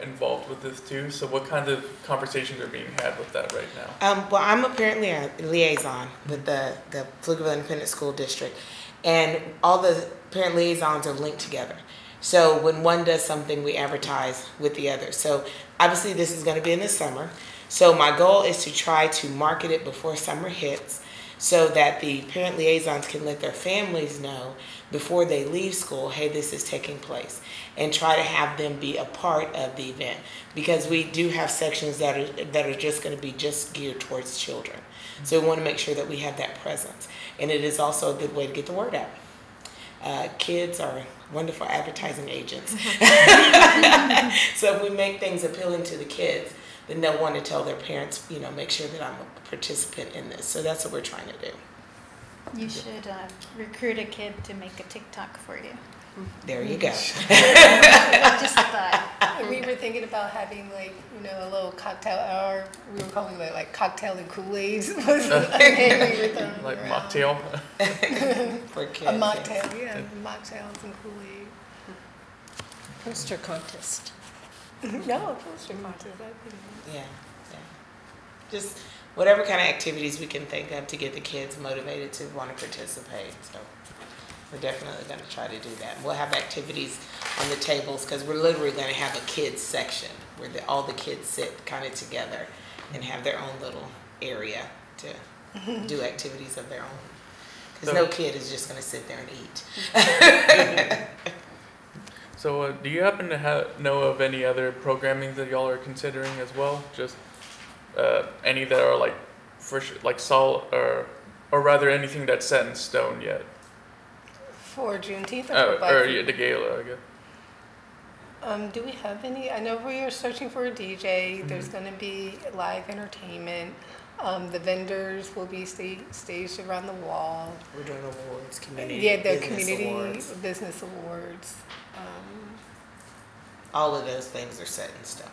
involved with this too. So what kind of conversations are being had with that right now? Well, I'm apparently a liaison with the Pflugerville Independent School District, and all the parent liaisons are linked together. So when one does something, we advertise with the other. So obviously this is going to be in the summer. So my goal is to try to market it before summer hits, so that the parent liaisons can let their families know before they leave school, hey, this is taking place, and try to have them be a part of the event, because we do have sections that are just going to be just geared towards children. So we want to make sure that we have that presence, and it is also a good way to get the word out. Kids are wonderful advertising agents. So if we make things appealing to the kids, then they'll want to tell their parents, make sure that I'm a participant in this. So that's what we're trying to do. You should recruit a kid to make a TikTok for you. There you go. Just a thought. We were thinking about having a little cocktail hour. We were calling it like cocktail and Kool-Aid. Like mocktail? For kids. A mocktail, yeah. Mocktails and Kool-Aid. Poster contest. No, poster contest. Yeah. Just whatever kind of activities we can think of to get the kids motivated to want to participate. So we're definitely going to try to do that. We'll have activities on the tables, because we're literally going to have a kids section where all the kids sit kind of together and have their own little area to do activities of their own. Because no kid is just going to sit there and eat. So do you happen to know of any other programming that y'all are considering as well? Just any that are like solid, or rather anything that's set in stone yet? For Juneteenth or for the gala, I guess. Do we have any? I know we are searching for a DJ. There's going to be live entertainment. The vendors will be staged around the wall. We're doing awards, community business awards. All of those things are set in stone.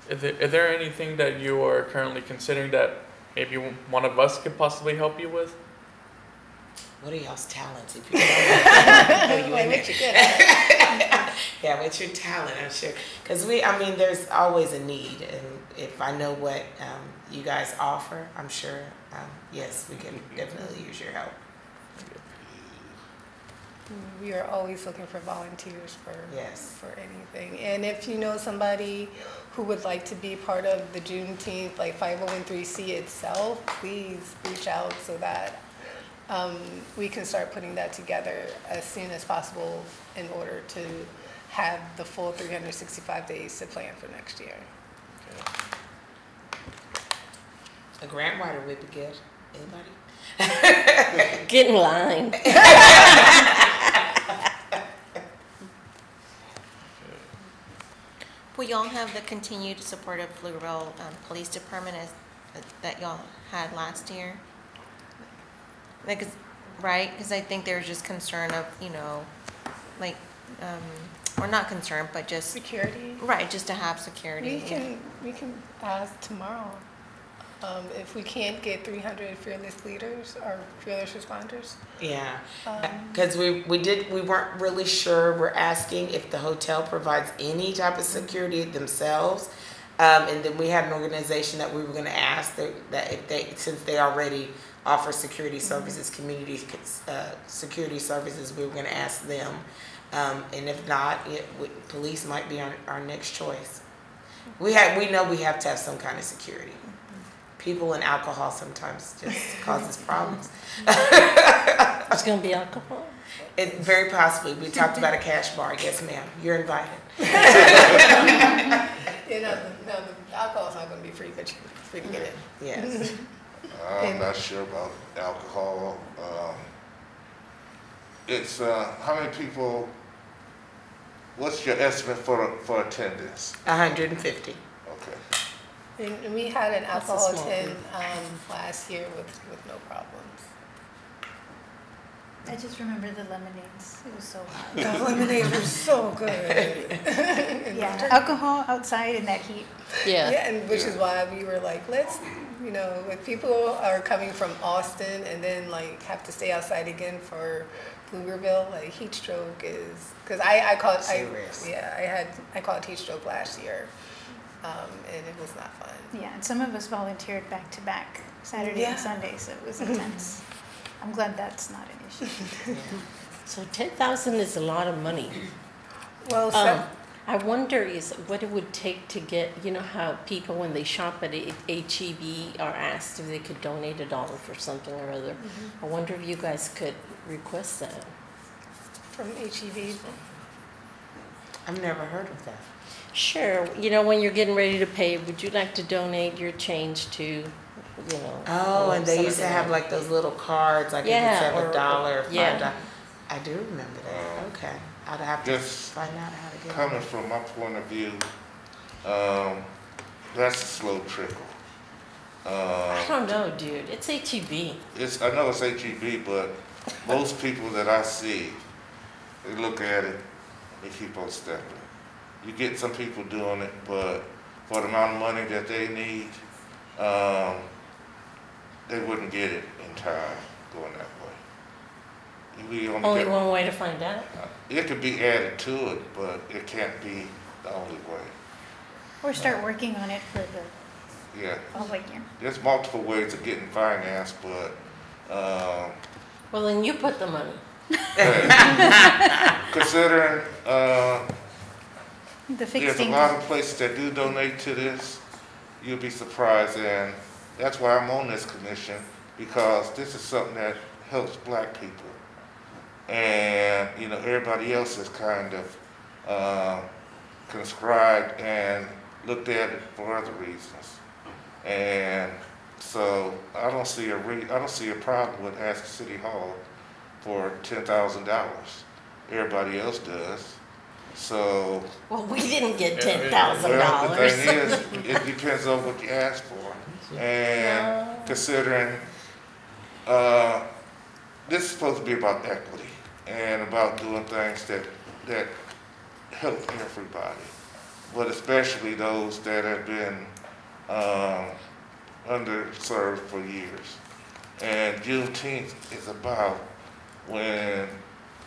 Is there anything that you are currently considering that maybe one of us could possibly help you with? What are y'all's talents? If you know what you good at. Yeah, what's your talent? I'm sure, because there's always a need, and if I know what you guys offer, I'm sure, yes, we can definitely use your help. We are always looking for volunteers for Yes. for anything. And if you know somebody who would like to be part of the Juneteenth, like 501(c) itself, please reach out so that we can start putting that together as soon as possible in order to have the full 365 days to plan for next year. A grant writer would be good. Anybody? Get in line. Will y'all have the continued support of Pflugerville Police Department that y'all had last year? Like, right? Because I think there's just concern of, like, or not concern, but just Security? right, just to have security. We can ask tomorrow if we can't get 300 fearless leaders or fearless responders. Yeah, because we weren't really sure. We're asking if the hotel provides any type of security themselves, and then we had an organization that we were going to ask that if they, since they already offer security services, community security services, we were going to ask them, and if not, police might be our next choice. We know we have to have some kind of security. People and alcohol sometimes just causes problems. It's going to be alcohol? It very possibly. We talked about a cash bar. Yes, ma'am. You're invited. The alcohol's not going to be free, but you're free to get it. Yes. I'm not sure about alcohol. It's how many people? What's your estimate for attendance? 150. Okay. And we had an That's a alcohol small tin last year with no problems. I just remember the lemonades. It was so hot. The lemonades were so good. Yeah, alcohol outside in that heat. Yeah. Yeah, and which is why we were like, let's, if people are coming from Austin and then like have to stay outside again for Pflugerville, like heat stroke is, because I caught, Serious. I caught heat stroke last year, and it was not fun. Yeah, and some of us volunteered back to back, Saturday Yeah. and Sunday, so it was intense. I'm glad that's not an issue. So 10,000 is a lot of money. Well, I wonder what it would take to get, how people when they shop at HEB are asked if they could donate $1 for something or other. I wonder if you guys could request that. from HEB. I've never heard of that. Sure, when you're getting ready to pay, would you like to donate your change to, Oh, and they used to something have like those little cards, like Yeah, if it's or- $1 or $5. yeah. I do remember that. Okay. I'd have to Just find out how to get Coming it. from my point of view, that's a slow trickle. I don't know, dude. It's HEB. I know it's HEB, but most people that I see, they look at it, they keep on stepping. You get some people doing it, but for the amount of money that they need, they wouldn't get it in time going that way. We Only get- one way to find out. It could be added to it, but it can't be the only way. Or start working on it for the Yeah, following year. there's multiple ways of getting finance, but Well, then you put the money. considering The there's fixed a lot income. of places that do donate to this, you'll be surprised, and that's why I'm on this commission, because this is something that helps black people. And, everybody else is kind of conscribed and looked at it for other reasons. And so I don't see a problem with asking City Hall for $10,000. Everybody else does. So, Well, we didn't get Yeah, well, the $10,000. thing is, it depends on what you ask for. And considering, this is supposed to be about equity and about doing things that help everybody, but especially those that have been underserved for years. And Juneteenth is about when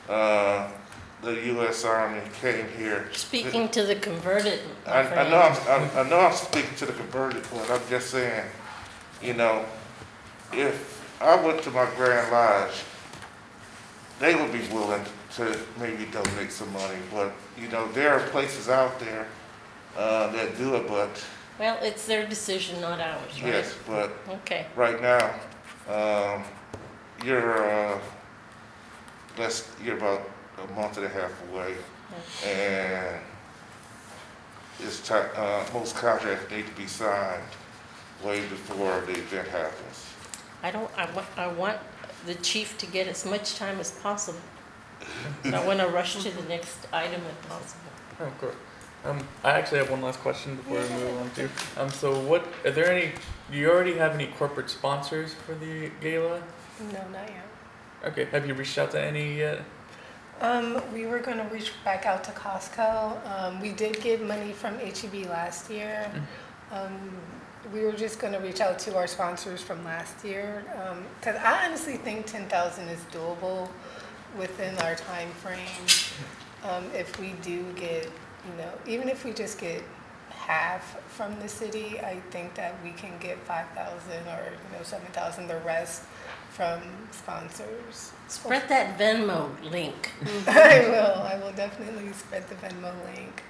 the U.S. Army came here. Speaking to the converted, my I friend. know I'm speaking to the converted, but I'm just saying, if I went to my Grand Lodge, they would be willing to maybe donate some money. But, you know, there are places out there that do it, but Well, it's their decision, not ours, right? yes, but Okay. right now, you're about a month and a half away, and it's time, most contracts need to be signed way before the event happens. I want the chief to get as much time as possible. I want to rush to the next item if possible. Oh, good. I actually have one last question before we move on to. So are there any, do you already have any corporate sponsors for the gala? No, not yet. Okay, have you reached out to any yet? We were going to reach back out to Costco. We did get money from HEB last year. We were just going to reach out to our sponsors from last year, because I honestly think 10,000 is doable within our time frame. If we do get, you know, even if we just get half from the city, I think that we can get 5,000 or, you know, 7,000, the rest from sponsors. Spread that Venmo link. I will definitely spread the Venmo link.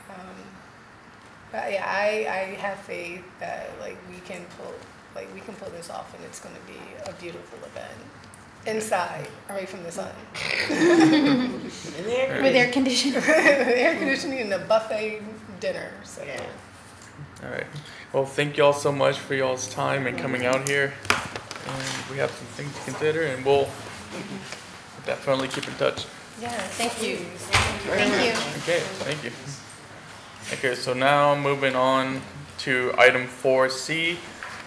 But yeah, I have faith that we can pull this off, and it's going to be a beautiful event. Inside, away from the sun. With air conditioning. Air conditioning and a buffet dinner. So yeah. All right. Well, thank you all so much for y'all's time and coming out here. And we have some things to consider, and we'll definitely keep in touch. Yeah. Thank you. Thank you. Okay, thank you. Okay, so now moving on to item 4C,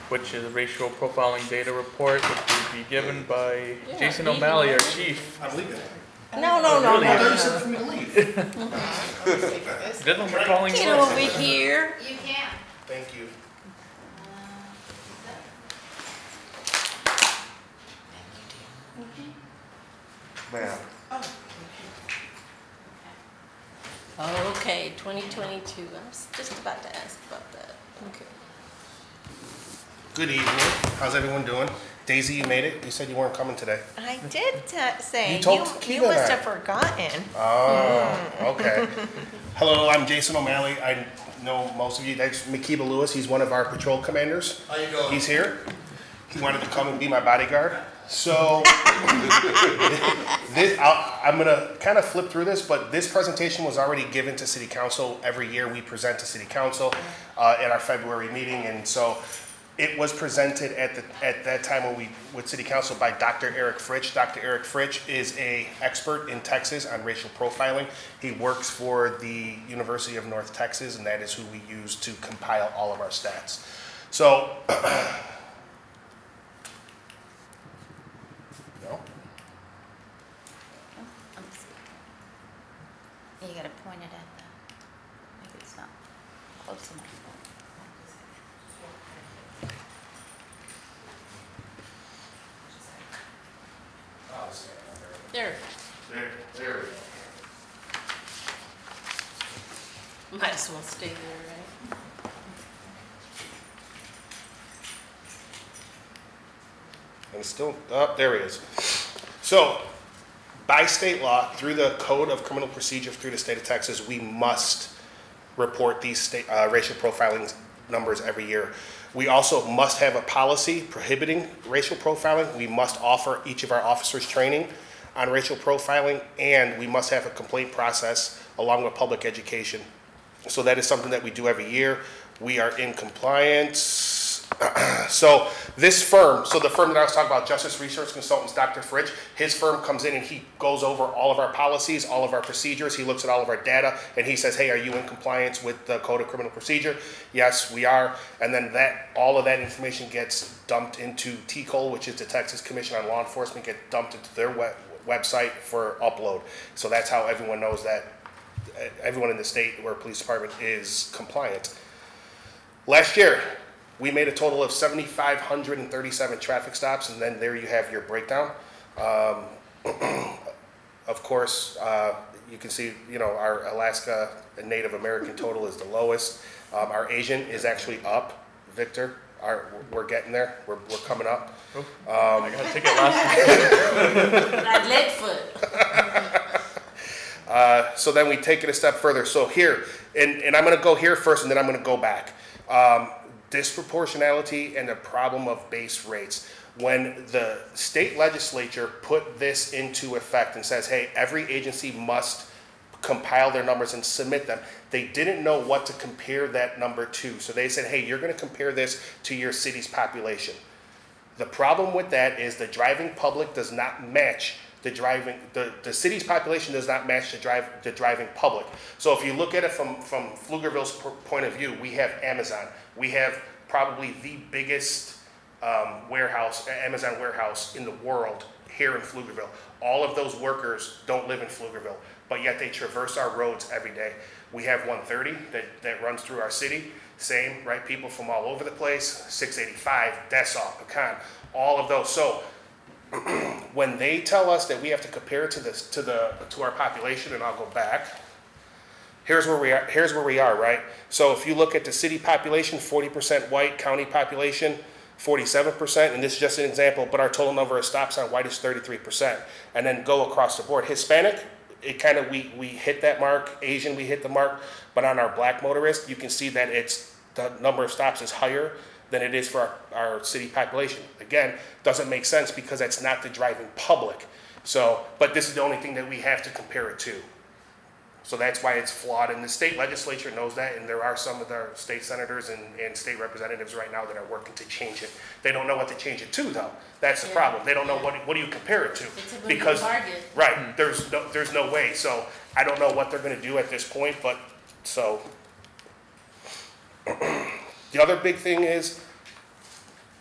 which is a racial profiling data report, which will be given by Jason O'Malley, our chief. I'm leaving. No. I thought you said for me to leave. Gentlemen, we're calling Get yours. over here. You can. Thank you. Ma'am. Okay, 2022. I was just about to ask about that. Okay. Good evening. How's everyone doing? Daisy, you made it. You said you weren't coming today. I did say, You told you Kiva must that. have forgotten. Oh, okay. Hello, I'm Jason O'Malley. I know most of you. That's Makiba Lewis. He's one of our patrol commanders. How you going? He's here. He wanted to come and be my bodyguard. So I'm going to kind of flip through this, but this presentation was already given to City Council. Every year we present to City Council at our February meeting, and so it was presented at that time with City Council by Dr. Eric Fritsch. Dr. Eric Fritsch is an expert in Texas on racial profiling. He works for the University of North Texas, and that is who we use to compile all of our stats. So, no. You gotta point it at the, maybe it's not close enough. There. There. Might as well stay there, right? And it's still up, there he is. So, by state law, through the Code of Criminal Procedure through the state of Texas, we must report these state, racial profiling numbers every year. We also must have a policy prohibiting racial profiling. We must offer each of our officers training on racial profiling, and we must have a complaint process along with public education. So that is something that we do every year. We are in compliance. So this firm, so the firm that I was talking about, Justice Research Consultants, Dr. Fritsch, his firm comes in and he goes over all of our policies, all of our procedures. He looks at all of our data and he says, hey, are you in compliance with the Code of Criminal Procedure? Yes, we are. And then all of that information gets dumped into TCOL, which is the Texas Commission on Law Enforcement, get dumped into their website for upload. So that's how everyone knows that everyone in the state or police department is compliant. Last year, we made a total of 7,537 traffic stops, and then there you have your breakdown. Of course, you can see, our Alaska and Native American total is the lowest. Our Asian is actually up. Victor, we're getting there. We're coming up. I got a ticket last night. Like Leadfoot. So then we take it a step further. So here, and I'm going to go here first, and then I'm going to go back. Disproportionality and the problem of base rates. When the state legislature put this into effect and says, hey, every agency must compile their numbers and submit them, they didn't know what to compare that number to. So they said, hey, you're going to compare this to your city's population. The problem with that is the driving public does not match the city's population does not match the driving public. So if you look at it from Pflugerville's point of view, we have Amazon. We have probably the biggest Amazon warehouse in the world here in Pflugerville. All of those workers don't live in Pflugerville, but yet they traverse our roads every day. We have 130 that runs through our city. Same, right? People from all over the place. 685, Dessau, Pecan, all of those. So when they tell us that we have to compare it to our population, and I'll go back. Here's where we are. Here's where we are, right? So if you look at the city population, 40% white, county population, 47%, and this is just an example, but our total number of stops on white is 33%. And then go across the board. Hispanic, it kind of, we hit that mark. Asian, we hit the mark. But on our black motorist, you can see that the number of stops is higher than it is for our city population. Again, doesn't make sense because that's not the driving public. So, but this is the only thing that we have to compare it to. So that's why it's flawed, and the state legislature knows that, and there are some of the state senators and state representatives right now that are working to change it. They don't know what to change it to, though. That's the problem. They don't know what do you compare it to. It's a moving because target. right, there's no way. So I don't know what they're going to do at this point, but so the other big thing is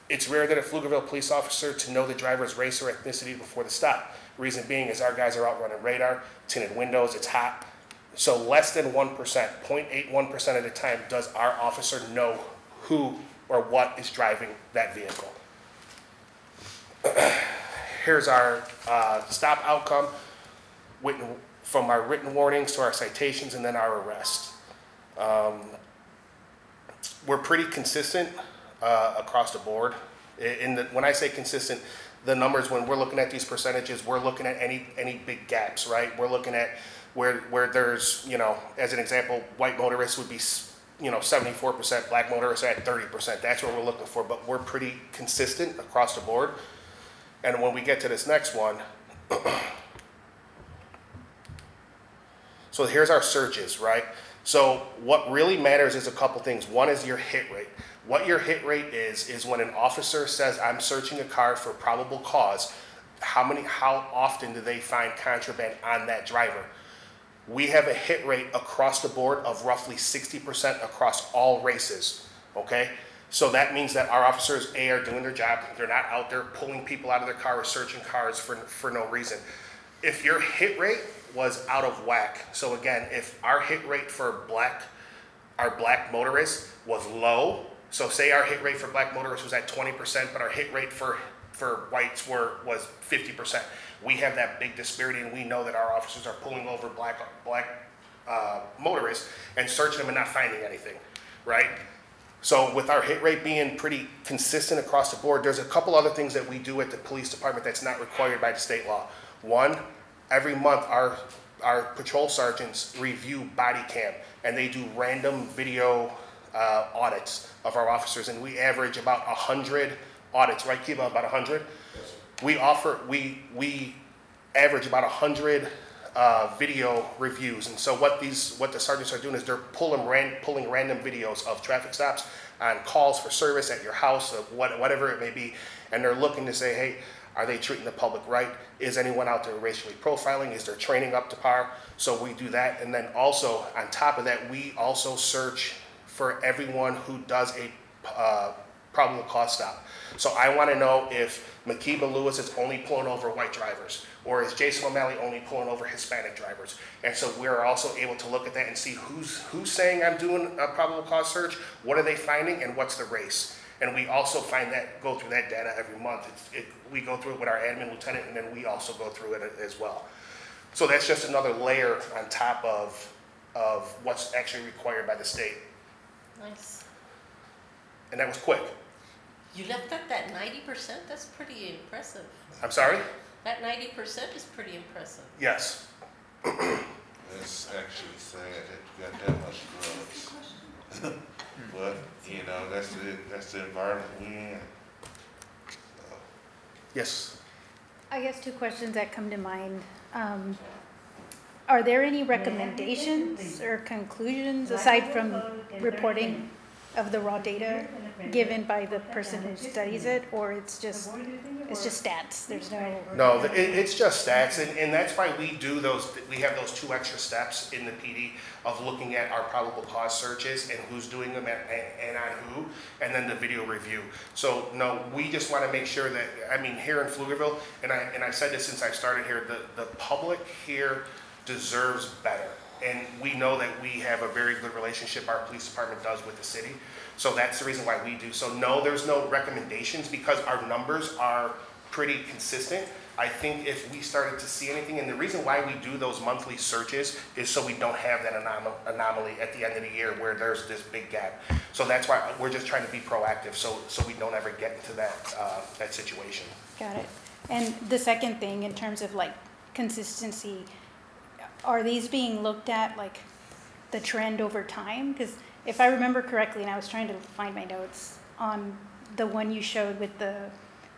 it's rare that a Pflugerville police officer to know the driver's race or ethnicity before the stop. Reason being is our guys are out running radar, tinted windows, it's hot. So less than 1%, 0.81% of the time does our officer know who or what is driving that vehicle. Here's our stop outcome from our written warnings to our citations and then our arrest. We're pretty consistent across the board. When I say consistent, the numbers, when we're looking at these percentages, we're looking at any big gaps, right? We're looking at where there's, as an example, white motorists would be, 74%, black motorists at 30%. That's what we're looking for, but we're pretty consistent across the board. And when we get to this next one, so here's our searches, right? So what really matters is a couple things. One is your hit rate. What your hit rate is when an officer says, I'm searching a car for probable cause, how often do they find contraband on that driver? We have a hit rate across the board of roughly 60% across all races, okay? So that means that our officers, A, are doing their job. They're not out there pulling people out of their car or searching cars for no reason. If your hit rate was out of whack, so again, if our hit rate for our black motorists was low, so say our hit rate for black motorists was at 20%, but our hit rate for whites was 50%. We have that big disparity, and we know that our officers are pulling over black motorists and searching them and not finding anything, right? So with our hit rate being pretty consistent across the board, there's a couple other things that we do at the police department that's not required by the state law. One, every month our patrol sergeants review body cam, and they do random video audits of our officers, and we average about 100 audits, right, Kiba? About 100? We average about 100 video reviews, and so what the sergeants are doing is they're pulling random videos of traffic stops on calls for service at your house, whatever it may be, and they're looking to say, hey, are they treating the public right? Is anyone out there racially profiling? Is their training up to par? So we do that, and then also on top of that, we also search for everyone who does a probable cause stop. So I want to know if Makiba Lewis is only pulling over white drivers, or is Jason O'Malley only pulling over Hispanic drivers? And so we're also able to look at that and see who's saying I'm doing a probable cause search, what are they finding, and what's the race? And we also go through that data every month. We go through it with our admin lieutenant, and then we also go through it as well. So that's just another layer on top of what's actually required by the state. Nice. And that was quick. You left at that 90%? That's pretty impressive. I'm sorry? That 90% is pretty impressive. Yes. It's actually sad that you got that much drugs. But, you know, that's the environment we're in. Yes. I guess two questions that come to mind. Are there any recommendations or conclusions aside from reporting of the raw data given by the person who studies it, or it's just stats? There's no. No, it's just stats, and that's why we do those. We have those 2 extra steps in the PD of looking at our probable cause searches and who's doing them and on who, and then the video review. So no, we just want to make sure that, I mean, here in Pflugerville, and I've said this since I started here, the public here deserves better. And we know that we have a very good relationship, our police department does, with the city. So that's the reason why we do. So no, there's no recommendations because our numbers are pretty consistent. I think if we started to see anything, and the reason why we do those monthly searches is so we don't have that anomaly at the end of the year where there's this big gap. So that's why we're just trying to be proactive so we don't ever get into that situation. Got it. And the second thing, in terms of like consistency, are these being looked at like the trend over time? Because if I remember correctly, and I was trying to find my notes on the one you showed with the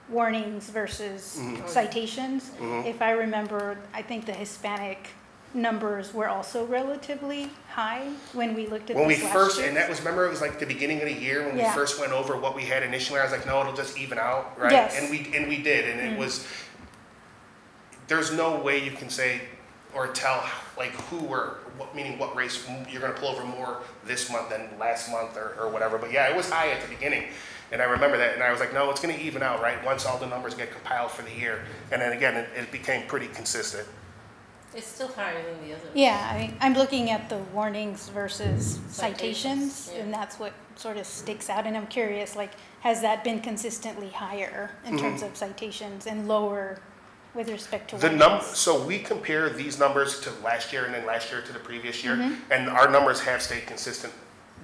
warnings versus citations, if I remember, I think the Hispanic numbers were also relatively high when we looked at when this we last first, year. and that was, remember, it was like the beginning of the year when we first went over what we had initially. I was like, no, it'll just even out, right? Yes. And we did, and it was. There's no way you can say or tell like who or what, meaning what race you're going to pull over more this month than last month or whatever. But yeah, it was high at the beginning, and I remember that, and I was like, no, it's going to even out, right? Once all the numbers get compiled for the year, and then again, it became pretty consistent. It's still higher than the others. Yeah, I mean, I'm looking at the warnings versus citations, yeah. and that's what sort of sticks out. And I'm curious, like, has that been consistently higher in terms of citations and lower with respect to warnings? So we compare these numbers to last year and then last year to the previous year, and our numbers have stayed consistent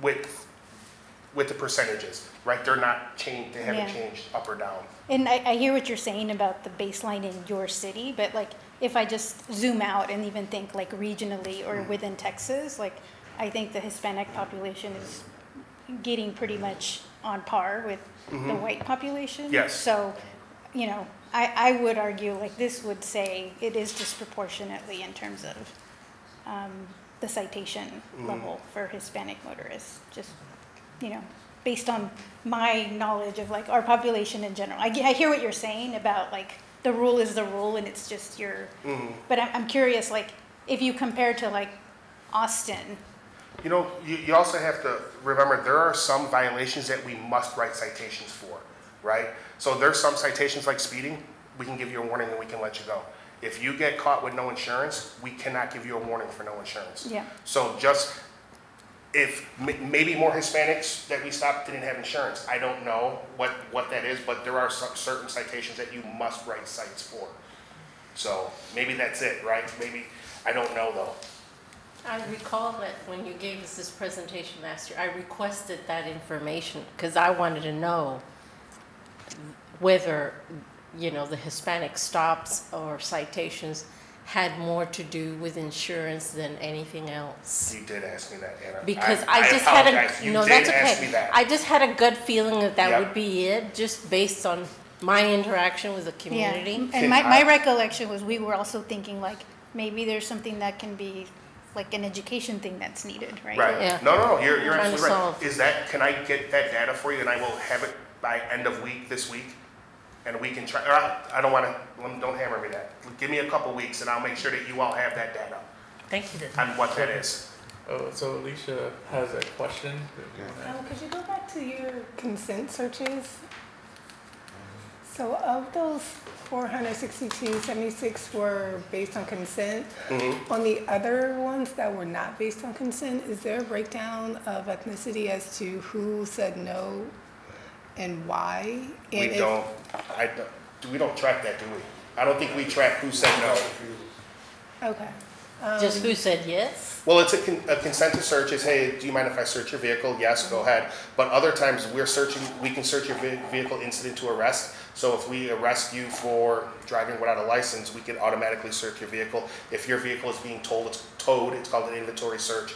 with the percentages, right? They're not changed, they haven't changed up or down. And I hear what you're saying about the baseline in your city, but like, if I just zoom out and even think like regionally or within Texas, like, I think the Hispanic population is getting pretty much on par with the white population. Yes. So, you know, I would argue like this would say it is disproportionately in terms of the citation level for Hispanic motorists, just, you know, based on my knowledge of like our population in general. I hear what you're saying about like the rule is the rule and it's just your, but I'm curious, like if you compare to like Austin. You know, you also have to remember there are some violations that we must write citations for, right? So there's some citations like speeding, we can give you a warning and we can let you go. If you get caught with no insurance, we cannot give you a warning for no insurance. Yeah. So just, if maybe more Hispanics that we stopped didn't have insurance, I don't know what that is, but there are some certain citations that you must write cites for. So maybe that's it, right? Maybe, I don't know though. I recall that when you gave us this presentation last year, I requested that information because I wanted to know whether, you know, the Hispanic stops or citations had more to do with insurance than anything else. You did ask me that, Anna. Because I just apologize. had a, You no, did that's ask me okay. that. I just had a gut feeling that that Yep. would be it, just based on my interaction with the community. Yeah. And my recollection was we were also thinking like maybe there's something that can be like an education thing that's needed, right? Right. Yeah. No, you're Trying to absolutely right. solve. Is that, can I get that data for you and I will have it by end of week this week? And we can try, I don't want to, don't hammer me that. Give me a couple weeks and I'll make sure that you all have that data Thank you. on what that is. Oh, so Alicia has a question. Could you go back to your consent searches? So of those 462, 76 were based on consent. On the other ones that were not based on consent, is there a breakdown of ethnicity as to who said no and why? And We don't track that, do we? I don't think we track who said no. Okay. Just who said yes? Well, it's a consented search is, hey, do you mind if I search your vehicle? Yes, go ahead. But other times we can search your vehicle incident to arrest. So if we arrest you for driving without a license, we can automatically search your vehicle. If your vehicle is being towed, it's called an inventory search.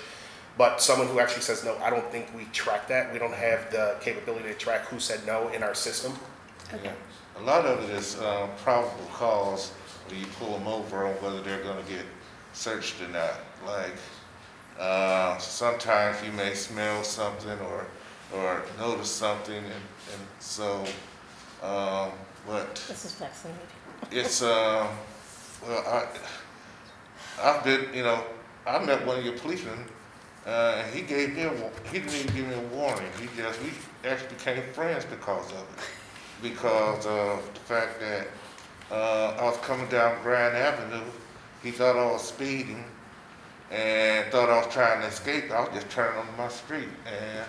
But someone who actually says no, I don't think we track that. We don't have the capability to track who said no in our system. Yeah. A lot of it is probable cause when you pull them over on whether they're going to get searched or not. Like sometimes you may smell something or notice something, and so but This is fascinating. it's well, I've been, you know, I met one of your policemen, and he didn't even give me a warning. We actually became friends because of it, because of the fact that I was coming down Grand Avenue. He thought I was speeding and thought I was trying to escape. I was just turning on my street, and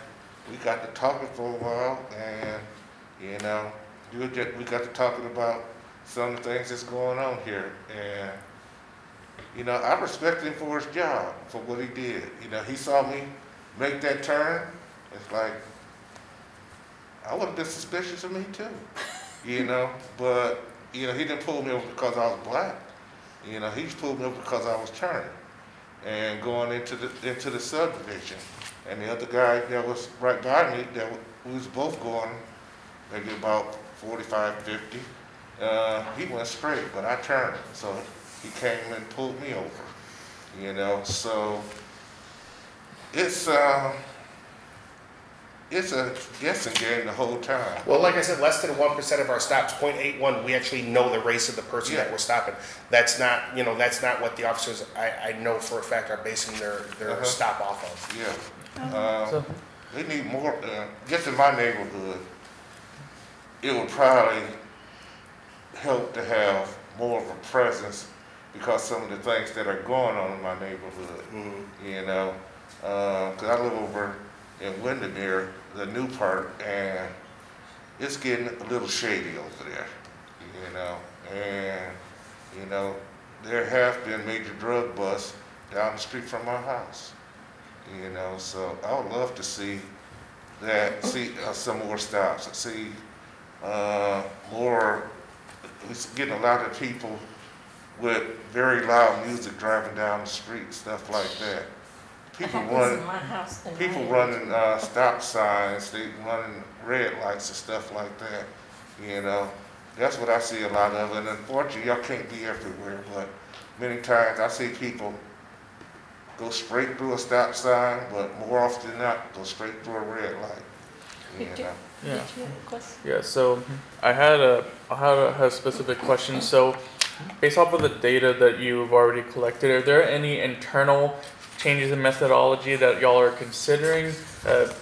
we got to talking for a while, and you know, we got to talking about some of the things that's going on here, and you know, I respect him for his job, for what he did. You know, he saw me make that turn. It's like, I would have been suspicious of me too, you know, but you know, he didn't pull me over because I was black. You know, he pulled me over because I was turning and going into the subdivision. And the other guy that was right by me, we was both going maybe about 45, 50. He went straight, but I turned. So he came and pulled me over, you know. So it's a guessing game the whole time. Well, like I said, less than 1% of our stops, 0.81, we actually know the race of the person that we're stopping. That's not, you know, that's not what the officers, I know for a fact, are basing their stop off of. Yeah. They need more, just in my neighborhood, it would probably help to have more of a presence because some of the things that are going on in my neighborhood, you know, because I live over in Windermere, the new part, and it's getting a little shady over there, you know, and, you know, there have been major drug busts down the street from my house, you know, so I would love to see that, some more stops, see more, we're getting a lot of people with very loud music driving down the street, stuff like that. People running stop signs, they running red lights and stuff like that, you know. That's what I see a lot of, and unfortunately, y'all can't be everywhere, but many times I see people go straight through a stop sign, but more often than not, go straight through a red light, you know. Yeah. Did you have a question? Yeah, so I had a specific question. So based off of the data that you've already collected, are there any internal changes in methodology that y'all are considering,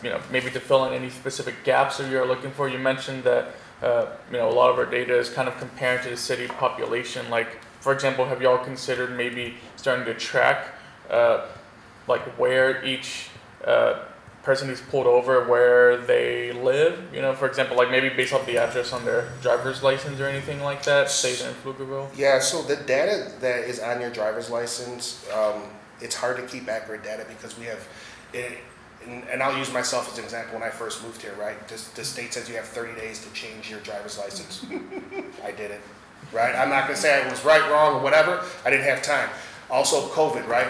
you know, maybe to fill in any specific gaps that you're looking for? You mentioned that, you know, a lot of our data is kind of comparing to the city population. Like, for example, have y'all considered maybe starting to track, like where each person who's pulled over, where they live? You know, for example, like maybe based off the address on their driver's license or anything like that, say they're in Pflugerville? Yeah, so the data that is on your driver's license, it's hard to keep accurate data because we have, and I'll use myself as an example. When I first moved here, right, the state says you have 30 days to change your driver's license. I did it, right? I'm not gonna say I was right, wrong, or whatever. I didn't have time. Also, COVID, right?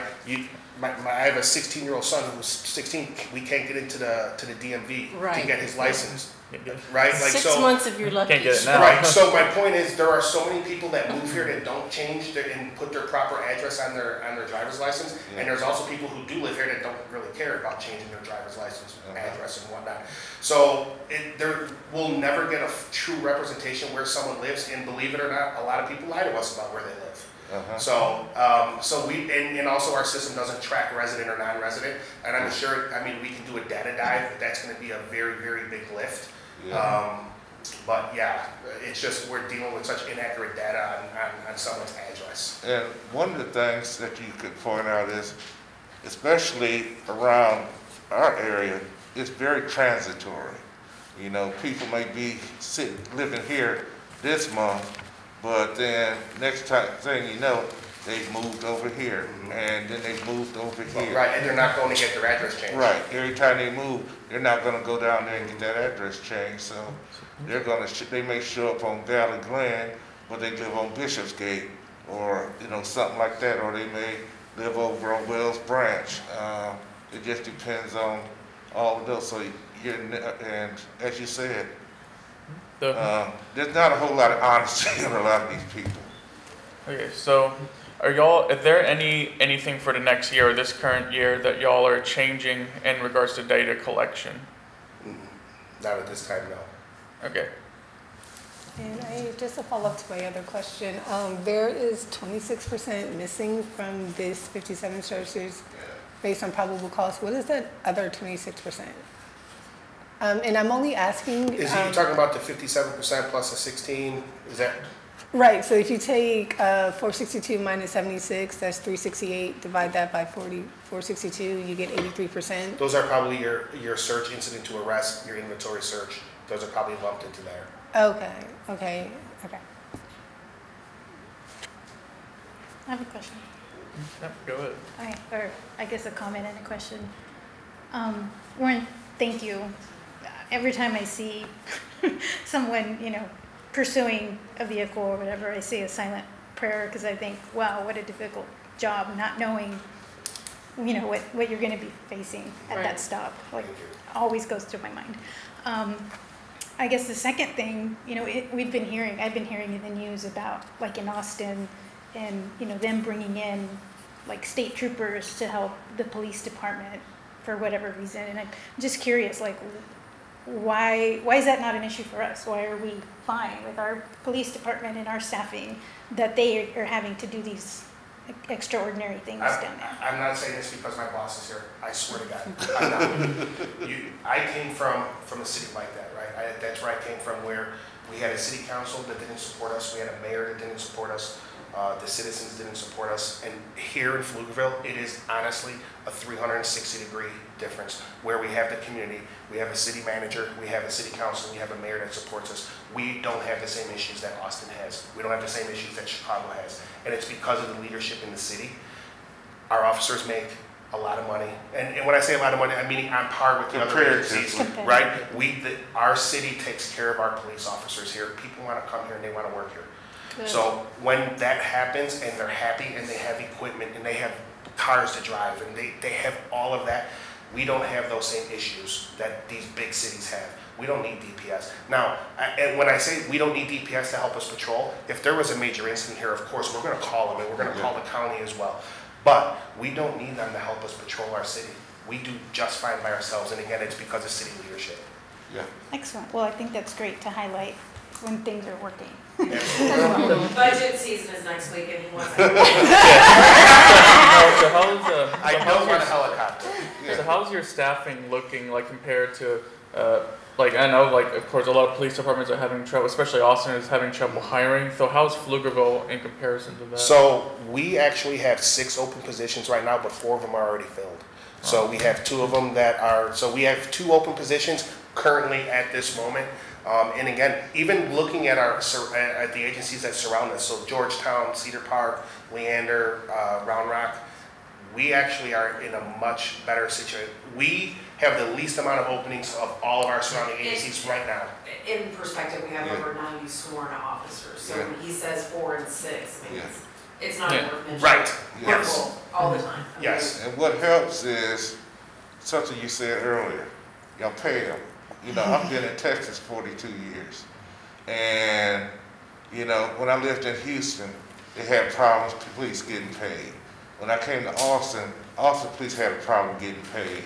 I have a 16-year-old son who was 16. We can't get into the DMV to get his license, right? Like 6 months if you're lucky. Can't get it now. Right. So my point is, there are so many people that move here that don't change and put their proper address on their driver's license, and there's also people who do live here that don't really care about changing their driver's license address and whatnot. So there will never get a true representation where someone lives, and believe it or not, a lot of people lie to us about where they live. So we, and also our system doesn't track resident or non-resident, and I'm sure, I mean, we can do a data dive, but that's gonna be a very, very big lift. But yeah, it's just, we're dealing with such inaccurate data on someone's address. And one of the things that you could point out is, especially around our area, it's very transitory. You know, people may be living here this month, but then next thing you know, they moved over here, and then they moved over here. Right, and they're not going to get their address changed. Right, every time they move, they're not gonna go down there and get that address changed, so they're gonna, they may show up on Valley Glen, but they live on Bishopsgate, or, you know, something like that, or they may live over on Wells Branch. It just depends on all of those, so you're, and as you said, there's not a whole lot of honesty in a lot of these people. Okay, so is there anything for the next year or this current year that y'all are changing in regards to data collection? Not at this time, no. Okay. And just a follow-up to my other question, there is 26% missing from this 57 searches based on probable cause. What is that other 26%? And I'm only asking. Is you talking about the 57% plus the 16? Is that? Right. So if you take 462 minus 76, that's 368. Divide that by 462, you get 83%. Those are probably your search incident to arrest, your inventory search. Those are probably lumped into there. Okay. I have a question. Yep, go ahead. Okay, or I guess a comment and a question. Warren, thank you. Every time I see someone, pursuing a vehicle or whatever, I say a silent prayer because I think, wow, what a difficult job, not knowing, what you're going to be facing at that stop. Like, always goes through my mind. I guess the second thing, I've been hearing in the news about, like in Austin, and them bringing in like state troopers to help the police department for whatever reason. And I'm just curious, like, why is that not an issue for us? Why are we fine with our police department and our staffing that they are having to do these extraordinary things down there? I'm not saying this because my boss is here. I swear to God, I'm not. I came from a city like that, right? That's where I came from, where we had a city council that didn't support us. We had a mayor that didn't support us. The citizens didn't support us. And here in Pflugerville, it is honestly a 360-degree difference, where we have the community, we have a city manager, we have a city council, we have a mayor that supports us. We don't have the same issues that Austin has. We don't have the same issues that Chicago has. And it's because of the leadership in the city. Our officers make a lot of money. And when I say a lot of money, I'm meaning on par with the other agencies, right? Our city takes care of our police officers here. People want to come here and they want to work here. Good. So when that happens and they're happy and they have equipment and they have cars to drive and they have all of that, we don't have those same issues that these big cities have. We don't need DPS. Now, and when I say we don't need DPS to help us patrol, if there was a major incident here, of course, we're going to call them and we're going to call the county as well. But we don't need them to help us patrol our city. We do just fine by ourselves, and again, it's because of city leadership. Yeah. Excellent. Well, I think that's great to highlight when things are working. Budget season is next week, and he wants to. I don't want a helicopter. So how's your staffing looking, like, compared to, like, I know, like, of course, a lot of police departments are having trouble, especially Austin is having trouble hiring. So how's Pflugerville in comparison to that? So we actually have 6 open positions right now, but 4 of them are already filled. So we have 2 of them that are, so we have 2 open positions currently at this moment. And again, even looking at at the agencies that surround us, so Georgetown, Cedar Park, Leander, Round Rock, we actually are in a much better situation. We have the least amount of openings of all of our surrounding agencies right now. In perspective, we have over 90 sworn officers. So when he says 4 and 6, I mean, it's not worth mentioning. Right. Yes. All the time. Yes. And what helps is something you said earlier. Y'all pay them. I've been in Texas 42 years. And, when I lived in Houston, they had problems with police getting paid. When I came to Austin police had a problem getting paid.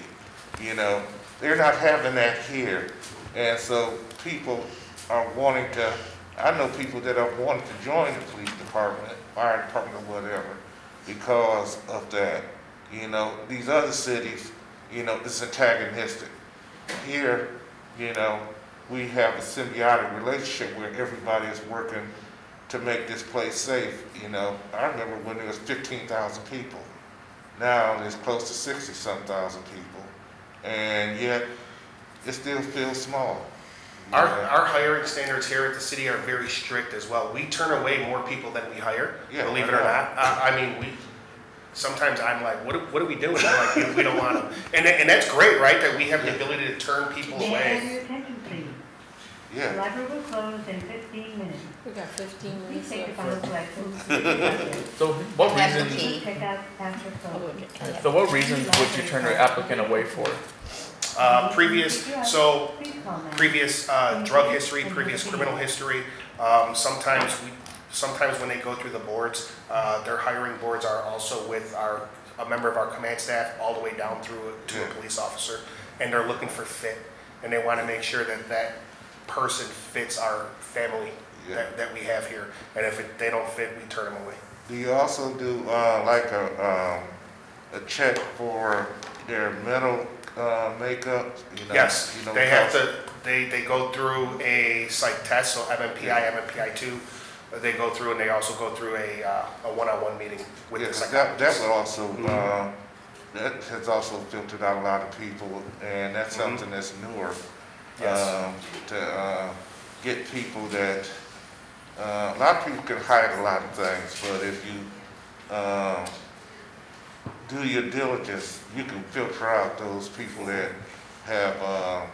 They're not having that here. And so people are wanting to, I know people that are wanting to join the police department, fire department or whatever, because of that. These other cities, it's antagonistic. Here, we have a symbiotic relationship where everybody is working to make this place safe. I remember when there was 15,000 people. Now there's close to 60-some thousand people. And yet, it still feels small. Our hiring standards here at the city are very strict as well. We turn away more people than we hire, Yeah, believe it I or know. not. I mean, sometimes I'm like, what are we doing? They're like, we don't want them. And that's great, right? That we have the ability to turn people May I have away. your attention, please? The Yeah. library will close in 15 minutes. We got 15 Please minutes take the left. final collection. So what I have the reasons, key. Check out after close. so what reasons would you turn an applicant away for? Previous Please call now. previous drug history, previous criminal history. Sometimes when they go through the boards, their hiring boards are also with a member of our command staff all the way down through to a police officer, and they're looking for fit, and they want to make sure that that person fits our family that we have here, and if they don't fit, we turn them away. Do you also do like a check for their mental makeup? You know, Yes, you know, they have because- to, they go through a psych test, so MMPI, MMPI-2. They go through, and they also go through a one-on-one meeting with the Yes, psychologist. that would also, that has also filtered out a lot of people, and that's something that's newer. Yes. To get people that, a lot of people can hide a lot of things, but if you do your diligence, you can filter out those people that have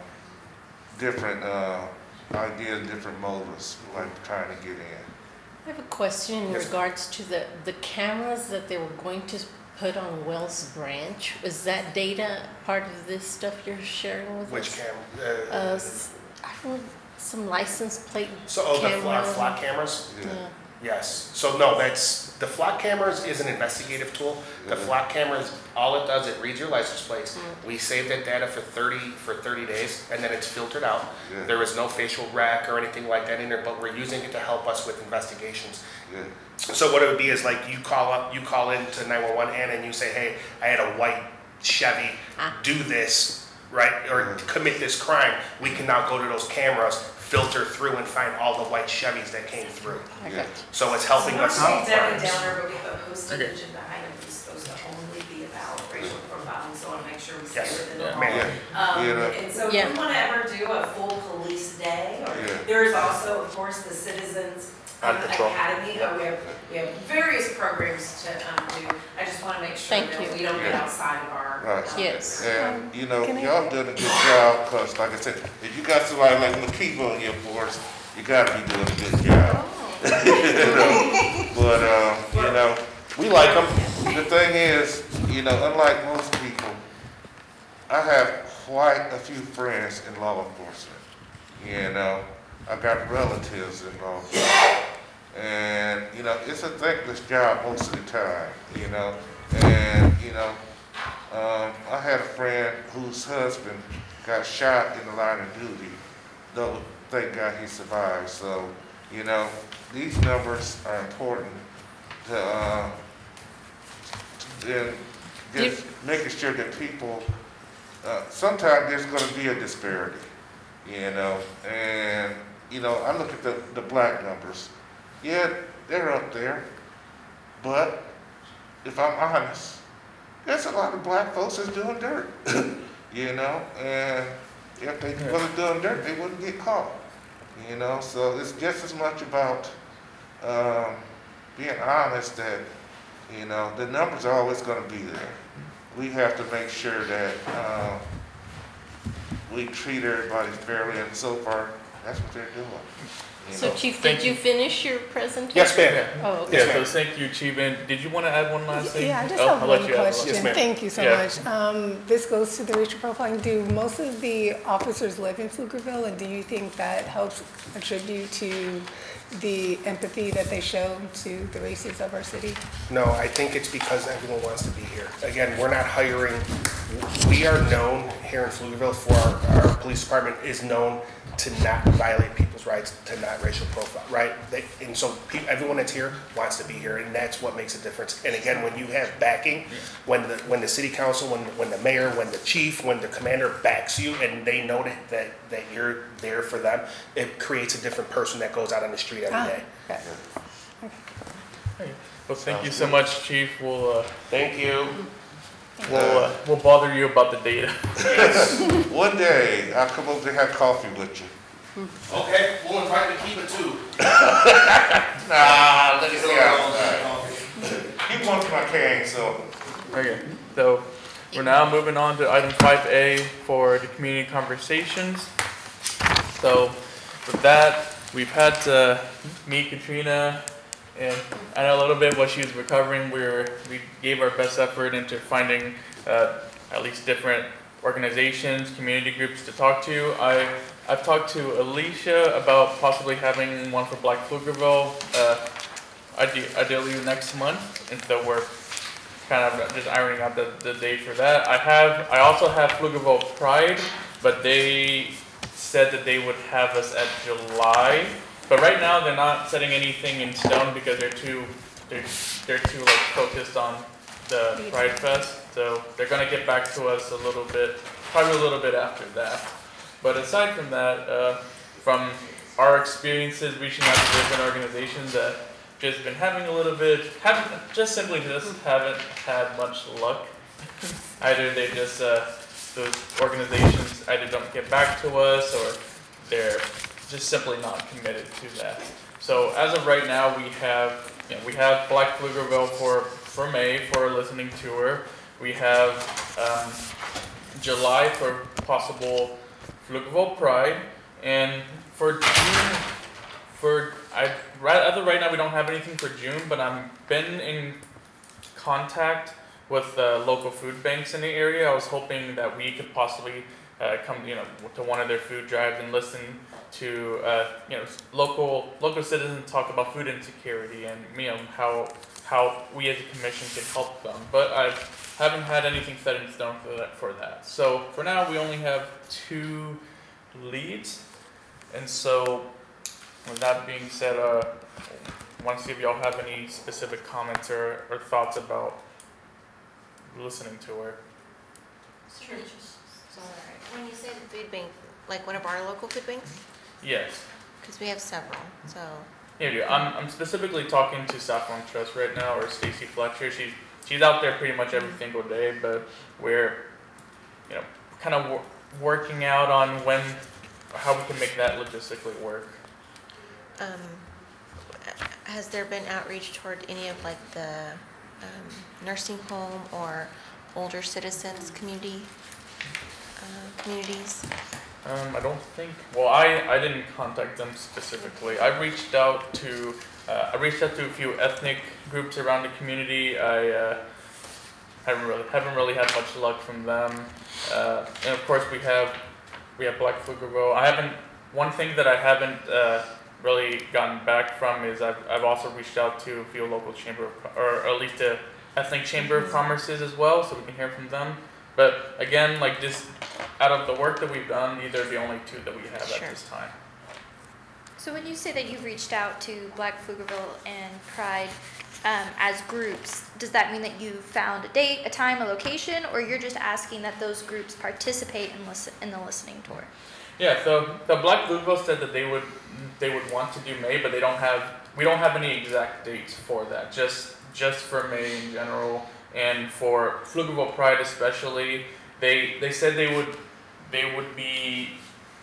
different ideas, different motives, like trying to get in. I have a question in Yes. regards to the cameras that they were going to put on Wells Branch. Is that data part of this stuff you're sharing with Which us? camera? I don't, some license plate So, the camera. flock cameras? Yeah. Yes. So, no, the flock cameras is an investigative tool. The flock cameras, all it does, it reads your license plates. We save that data for 30 days, and then it's filtered out. Yeah. There is no facial rec or anything like that in there, but we're using it to help us with investigations. Yeah. So what it would be is like you call in to 911 and you say, hey, I had a white Chevy do this, right, or commit this crime. We can now go to those cameras, filter through, and find all the white Chevys that came through. Yeah. So it's helping us solve Debbie crimes. Downer, but we have a posted Okay. engine behind it that's supposed to only be about racial profiling, so I want to make sure we stay Yes. within the Yeah. law. Ma'am. And so if Yeah. we want to ever do a full police day, or Yeah. there is also, of course, the Citizens On patrol. Academy. We have various programs to do. I just want to make sure Thank that you. we don't get outside of our. Right. Yes. And, you know, Can I- y'all done a good job, cause like I said, if you got somebody like McKeeva on your force, you gotta be doing a good job. You know, but, you know, We like them. the thing is, you know, unlike most people, I have quite a few friends in law enforcement. You know, I got relatives in law enforcement. And, you know, it's a thankless job most of the time, you know. And, you know, I had a friend whose husband got shot in the line of duty, though thank God he survived. So, you know, these numbers are important to, and just making sure that people, sometimes there's gonna be a disparity, you know, and, you know, I look at the black numbers. Yeah, they're up there, but if I'm honest, there's a lot of black folks that's doing dirt, you know, and if they wasn't doing dirt, they wouldn't get caught, you know, so it's just as much about being honest that, you know, the numbers are always gonna be there. We have to make sure that we treat everybody fairly, and so far, that's what they're doing. You So know. Chief, Thank did you you. finish your presentation? Yes, ma'am. Oh, okay. Yeah, ma'am. so thank you, Chief. And did you want to add one last thing? Yeah, I just Oh, have I'll let one you add question. Yes, ma'am. Thank you so Yeah. much. This goes to the racial profiling. Do most of the officers live in Pflugerville, and do you think that helps attribute to the empathy that they show to the races of our city? No, I think it's because everyone wants to be here. Again, we're not hiring, we are known here in Pflugerville for our police department is known to not violate people's rights, to not racial profile, right? And so everyone that's here wants to be here, and that's what makes a difference. And again, when you have backing, when the city council, when the mayor, when the chief, when the commander backs you, and they know that you're there for them, it creates a different person that goes out on the street every day. Okay. Well, thank you so much, Chief. We'll Thank you. we'll bother you about the data. One day, I'll come over to have coffee with you. Okay, we'll invite the Kiva too. Nah, let me see outside. He wants my cane, so. Okay, so we're now moving on to item 5A for the community conversations. So with that, we've had to meet Katrina, and I know a little bit what she was recovering. We gave our best effort into finding at least different organizations, community groups to talk to. I've talked to Alicia about possibly having one for Black Pflugerville, ideally next month, and so we're kind of just ironing out the date for that. I also have Pflugerville Pride, but they said that they would have us at July. But right now they're not setting anything in stone because they're too like focused on the Pride Fest. So they're gonna get back to us probably a little bit after that. But aside from that, from our experiences reaching out to different organizations that just been having a little bit, haven't had much luck. Either they just, those organizations either don't get back to us or they're just simply not committed to that. So as of right now, we have Black Pflugerville for May for a listening tour. We have July for possible Pflugerville Pride, and for June, as of right now we don't have anything for June, but I've been in contact with local food banks in the area. I was hoping that we could possibly come, to one of their food drives and listen to, local citizens talk about food insecurity and, how we as a commission can help them. But I haven't had anything set in stone for that. So for now, we only have 2 leads. And so with that being said, I want to see if y'all have any specific comments or thoughts about listening to her. Sorry. When you say the food bank, like one of our local food banks? Yes. Because we have several, so. Yeah, I'm specifically talking to Saffron Trust right now, or Stacy Fletcher. She's out there pretty much every single day, but we're, kind of working out on how we can make that logistically work. Has there been outreach toward any of like the nursing home or older citizens communities? I don't think. Well, I didn't contact them specifically. I reached out to a few ethnic groups around the community. I haven't really had much luck from them. And of course, we have Black Pflugerville. One thing that I haven't really gotten back from is I've also reached out to a few local or at least a ethnic chamber of commerces as well, so we can hear from them. But again, like just out of the work that we've done, these are the only 2 that we have at this time. So when you say that you've reached out to Black Pflugerville and Pride as groups, does that mean that you found a date, a time, a location, or you're just asking that those groups participate in the listening tour? Yeah, so the Black Pflugerville said that they would want to do May, but we don't have any exact dates for that. Just for May in general. And for Pflugerville Pride especially, they said they would be,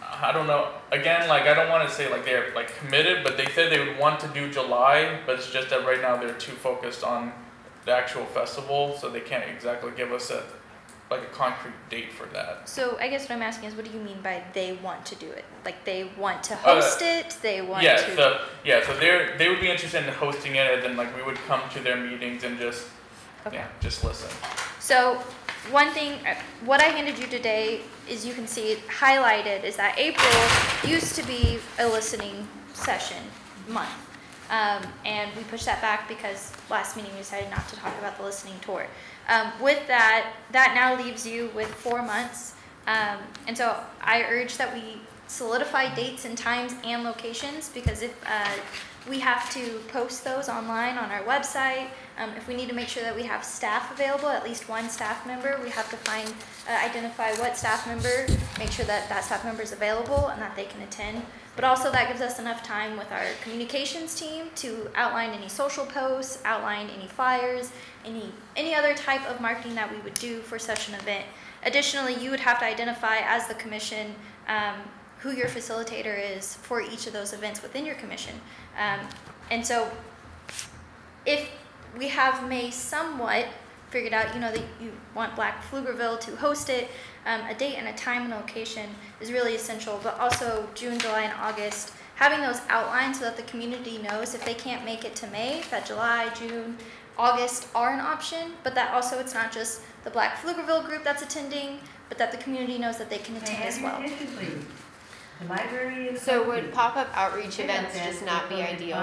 I don't know, again, like I don't want to say like they're like committed, but they said they would want to do July, but it's just that right now they're too focused on the actual festival, so they can't exactly give us a concrete date for that. So I guess what I'm asking is, what do you mean by they want to do it? Like they want to host it? They want to... So they would be interested in hosting it, and then like we would come to their meetings and just listen. So one thing, what I handed you today is, you can see it highlighted, is that April used to be a listening session month. And we pushed that back because last meeting we decided not to talk about the listening tour. With that now leaves you with 4 months. And so I urge that we solidify dates and times and locations, because if we have to post those online on our website. If we need to make sure that we have staff available, at least 1 staff member, we have to identify what staff member, make sure that staff member is available and that they can attend. But also that gives us enough time with our communications team to outline any social posts, outline any flyers, any other type of marketing that we would do for such an event. Additionally, you would have to identify as the commission who your facilitator is for each of those events within your commission. And so if we have May somewhat figured out, you know, that you want Black Pflugerville to host it, a date and a time and location is really essential, but also June, July, and August, having those outlined so that the community knows if they can't make it to May, that July, June, August are an option, but that also it's not just the Black Pflugerville group that's attending, but that the community knows that they can attend as well. The library is. So would pop-up outreach events just not be ideal?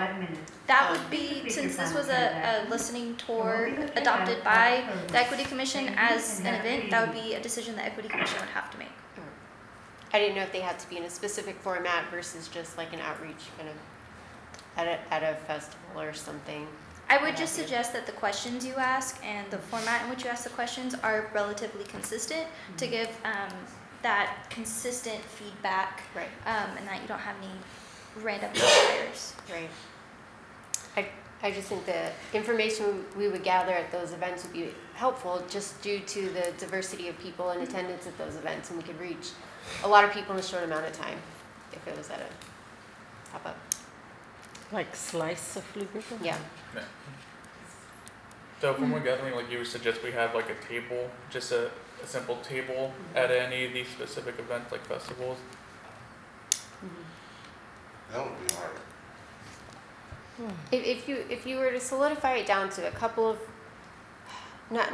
That would be, since this was a listening tour adopted by the Equity Commission as an event, that would be a decision the Equity Commission would have to make. I didn't know if they had to be in a specific format versus just like an outreach kind of at a festival or something. I would just suggest that the questions you ask and the format in which you ask the questions are relatively consistent to give that consistent feedback, right? And that you don't have any random outliers. Right. I just think the information we would gather at those events would be helpful just due to the diversity of people in attendance at those events, and we could reach a lot of people in a short amount of time if it was at a pop-up. Like slice of Pflugerville? Yeah. Yeah. So when we're gathering, like you would suggest we have like a table, just a simple table at any of these specific events like festivals? That would be hard. If you were to solidify it down to a couple of, not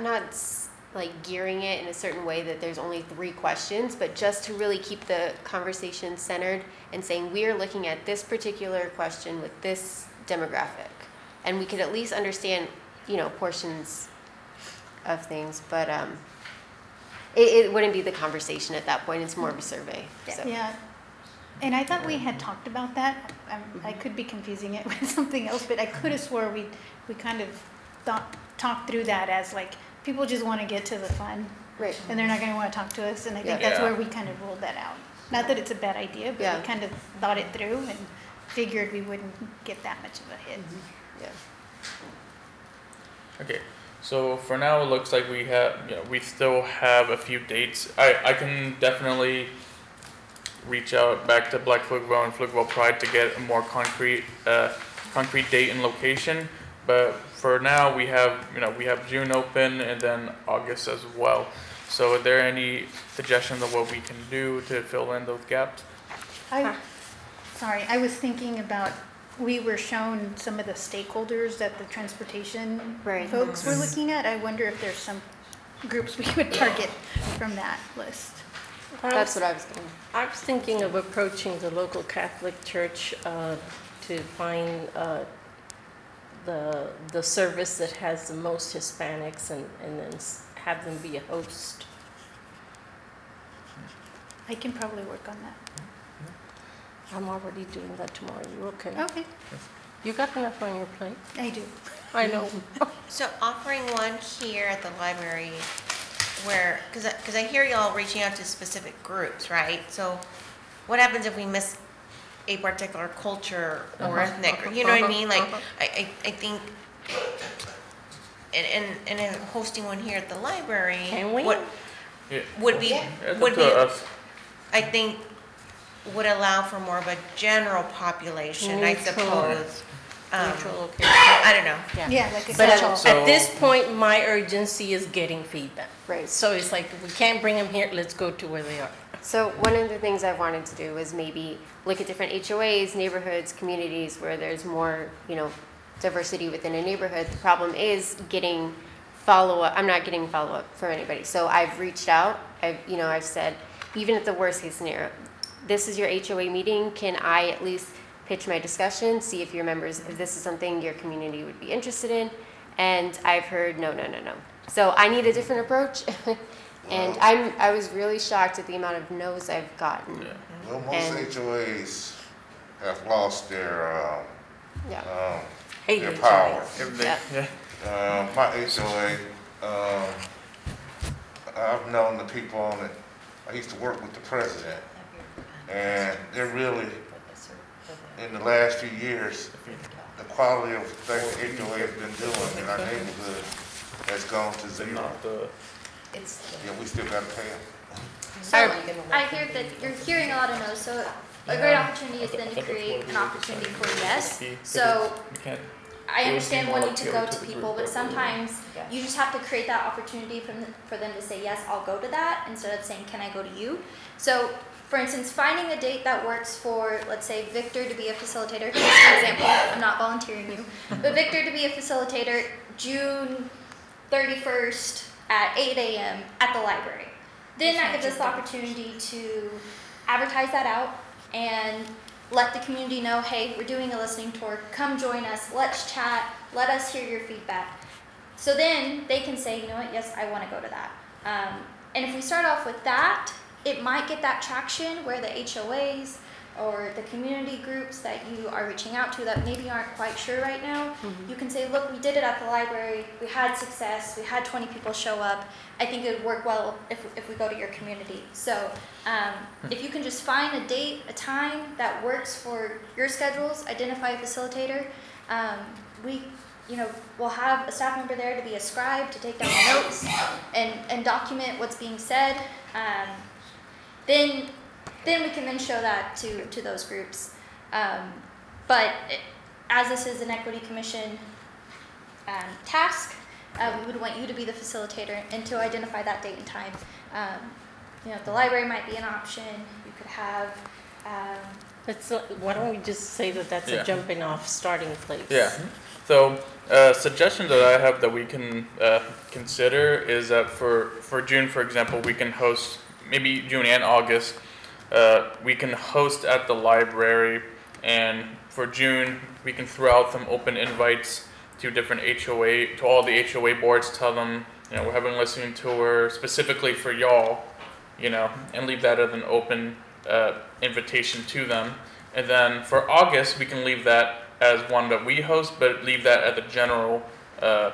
like gearing it in a certain way that there's only 3 questions, but just to really keep the conversation centered and saying we are looking at this particular question with this demographic, and we could at least understand, you know, portions of things, but it wouldn't be the conversation at that point. It's more of a survey. So. Yeah. And I thought we had talked about that. I could be confusing it with something else, but I could have swore we kind of talked through that as like people just want to get to the fun, right? And they're not going to want to talk to us. And I think that's where we kind of ruled that out. Not that it's a bad idea, but we kind of thought it through and figured we wouldn't get that much of a hit. Yeah. Okay. So for now, it looks like we have, you know, we still have a few dates. I can definitely reach out back to Black Pflugerville and Pflugerville Pride to get a more concrete date and location. But for now, we have, you know, we have June open and then August as well. So are there any suggestions of what we can do to fill in those gaps? Sorry, I was thinking about, we were shown some of the stakeholders that the transportation folks were looking at. I wonder if there's some groups we could target from that list. That's what I was thinking. I was thinking of approaching the local Catholic church to find the service that has the most Hispanics and then have them be a host. I can probably work on that. I'm already doing that tomorrow. You okay? Okay. You got enough on your plate? I do. I know. So offering one here at the library where, because I hear y'all reaching out to specific groups, right? So what happens if we miss a particular culture or ethnic group? You know what I mean? Like, I think, and hosting one here at the library. Can we? Would be, I think, would allow for more of a general population, I suppose. Neutral location. I don't know. Yeah, like a But catch-all. at this point, my urgency is getting feedback. Right. So it's like, we can't bring them here, let's go to where they are. So one of the things I wanted to do was maybe look at different HOAs, neighborhoods, communities where there's more, you know, diversity within a neighborhood. The problem is getting follow-up. I'm not getting follow-up from anybody. So I've reached out. I've said, even at the worst case scenario, this is your HOA meeting. Can I at least pitch my discussion, see if your members, if this is something your community would be interested in? And I've heard no. So I need a different approach. And I was really shocked at the amount of no's I've gotten. Yeah. Well, most HOAs have lost their power. My HOA, I've known the people on it. I used to work with the president, and they're really, in the last few years, the quality of things the HOA has been doing in our neighborhood has gone to zero. Yeah, we still got to pay them. So I hear that you're hearing a lot of no's, so a great opportunity is then to create an opportunity for yes. So I understand wanting to go to people, but sometimes you just have to create that opportunity for them to say, yes, I'll go to that, instead of saying, can I go to you? So, for instance, finding a date that works for, let's say, Victor to be a facilitator, for example, I'm not volunteering you, but Victor to be a facilitator June 31st at 8 a.m. at the library. Then that gives us the opportunity to advertise that out and let the community know, hey, we're doing a listening tour, come join us, let's chat, let us hear your feedback. So then they can say, you know what, yes, I want to go to that. And if we start off with that, it might get that traction where the HOAs or the community groups that you are reaching out to that maybe aren't quite sure right now, you can say, look, we did it at the library, we had success, we had 20 people show up. I think it would work well if we go to your community. So if you can just find a date, a time that works for your schedules, identify a facilitator. We'll have a staff member there to be a scribe, to take down the notes and document what's being said. Then we can then show that to those groups. As this is an Equity Commission task, we would want you to be the facilitator and to identify that date and time. The library might be an option. You could have. Why don't we just say that that's a jumping off starting place? Yeah. So suggestion that I have that we can consider is that for June, for example, we can host, maybe June and August, we can host at the library, and for June, we can throw out some open invites to different HOA, to all the HOA boards, tell them, we're having a listening tour specifically for y'all, and leave that as an open invitation to them. And then for August, we can leave that as one that we host, but leave that as a general, a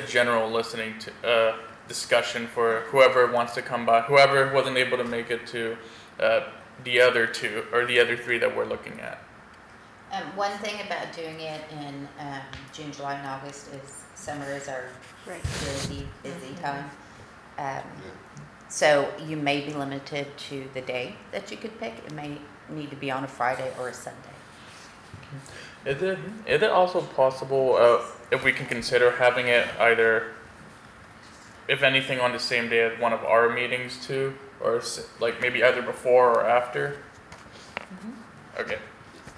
general listening to discussion for whoever wants to come by, whoever wasn't able to make it to the other two or the other three that we're looking at. One thing about doing it in June, July, and August is summer is our busy time. So you may be limited to the day that you could pick. It may need to be on a Friday or a Sunday. Is it also possible if we can consider having it either, if anything, on the same day as one of our meetings too, or like maybe either before or after? Okay,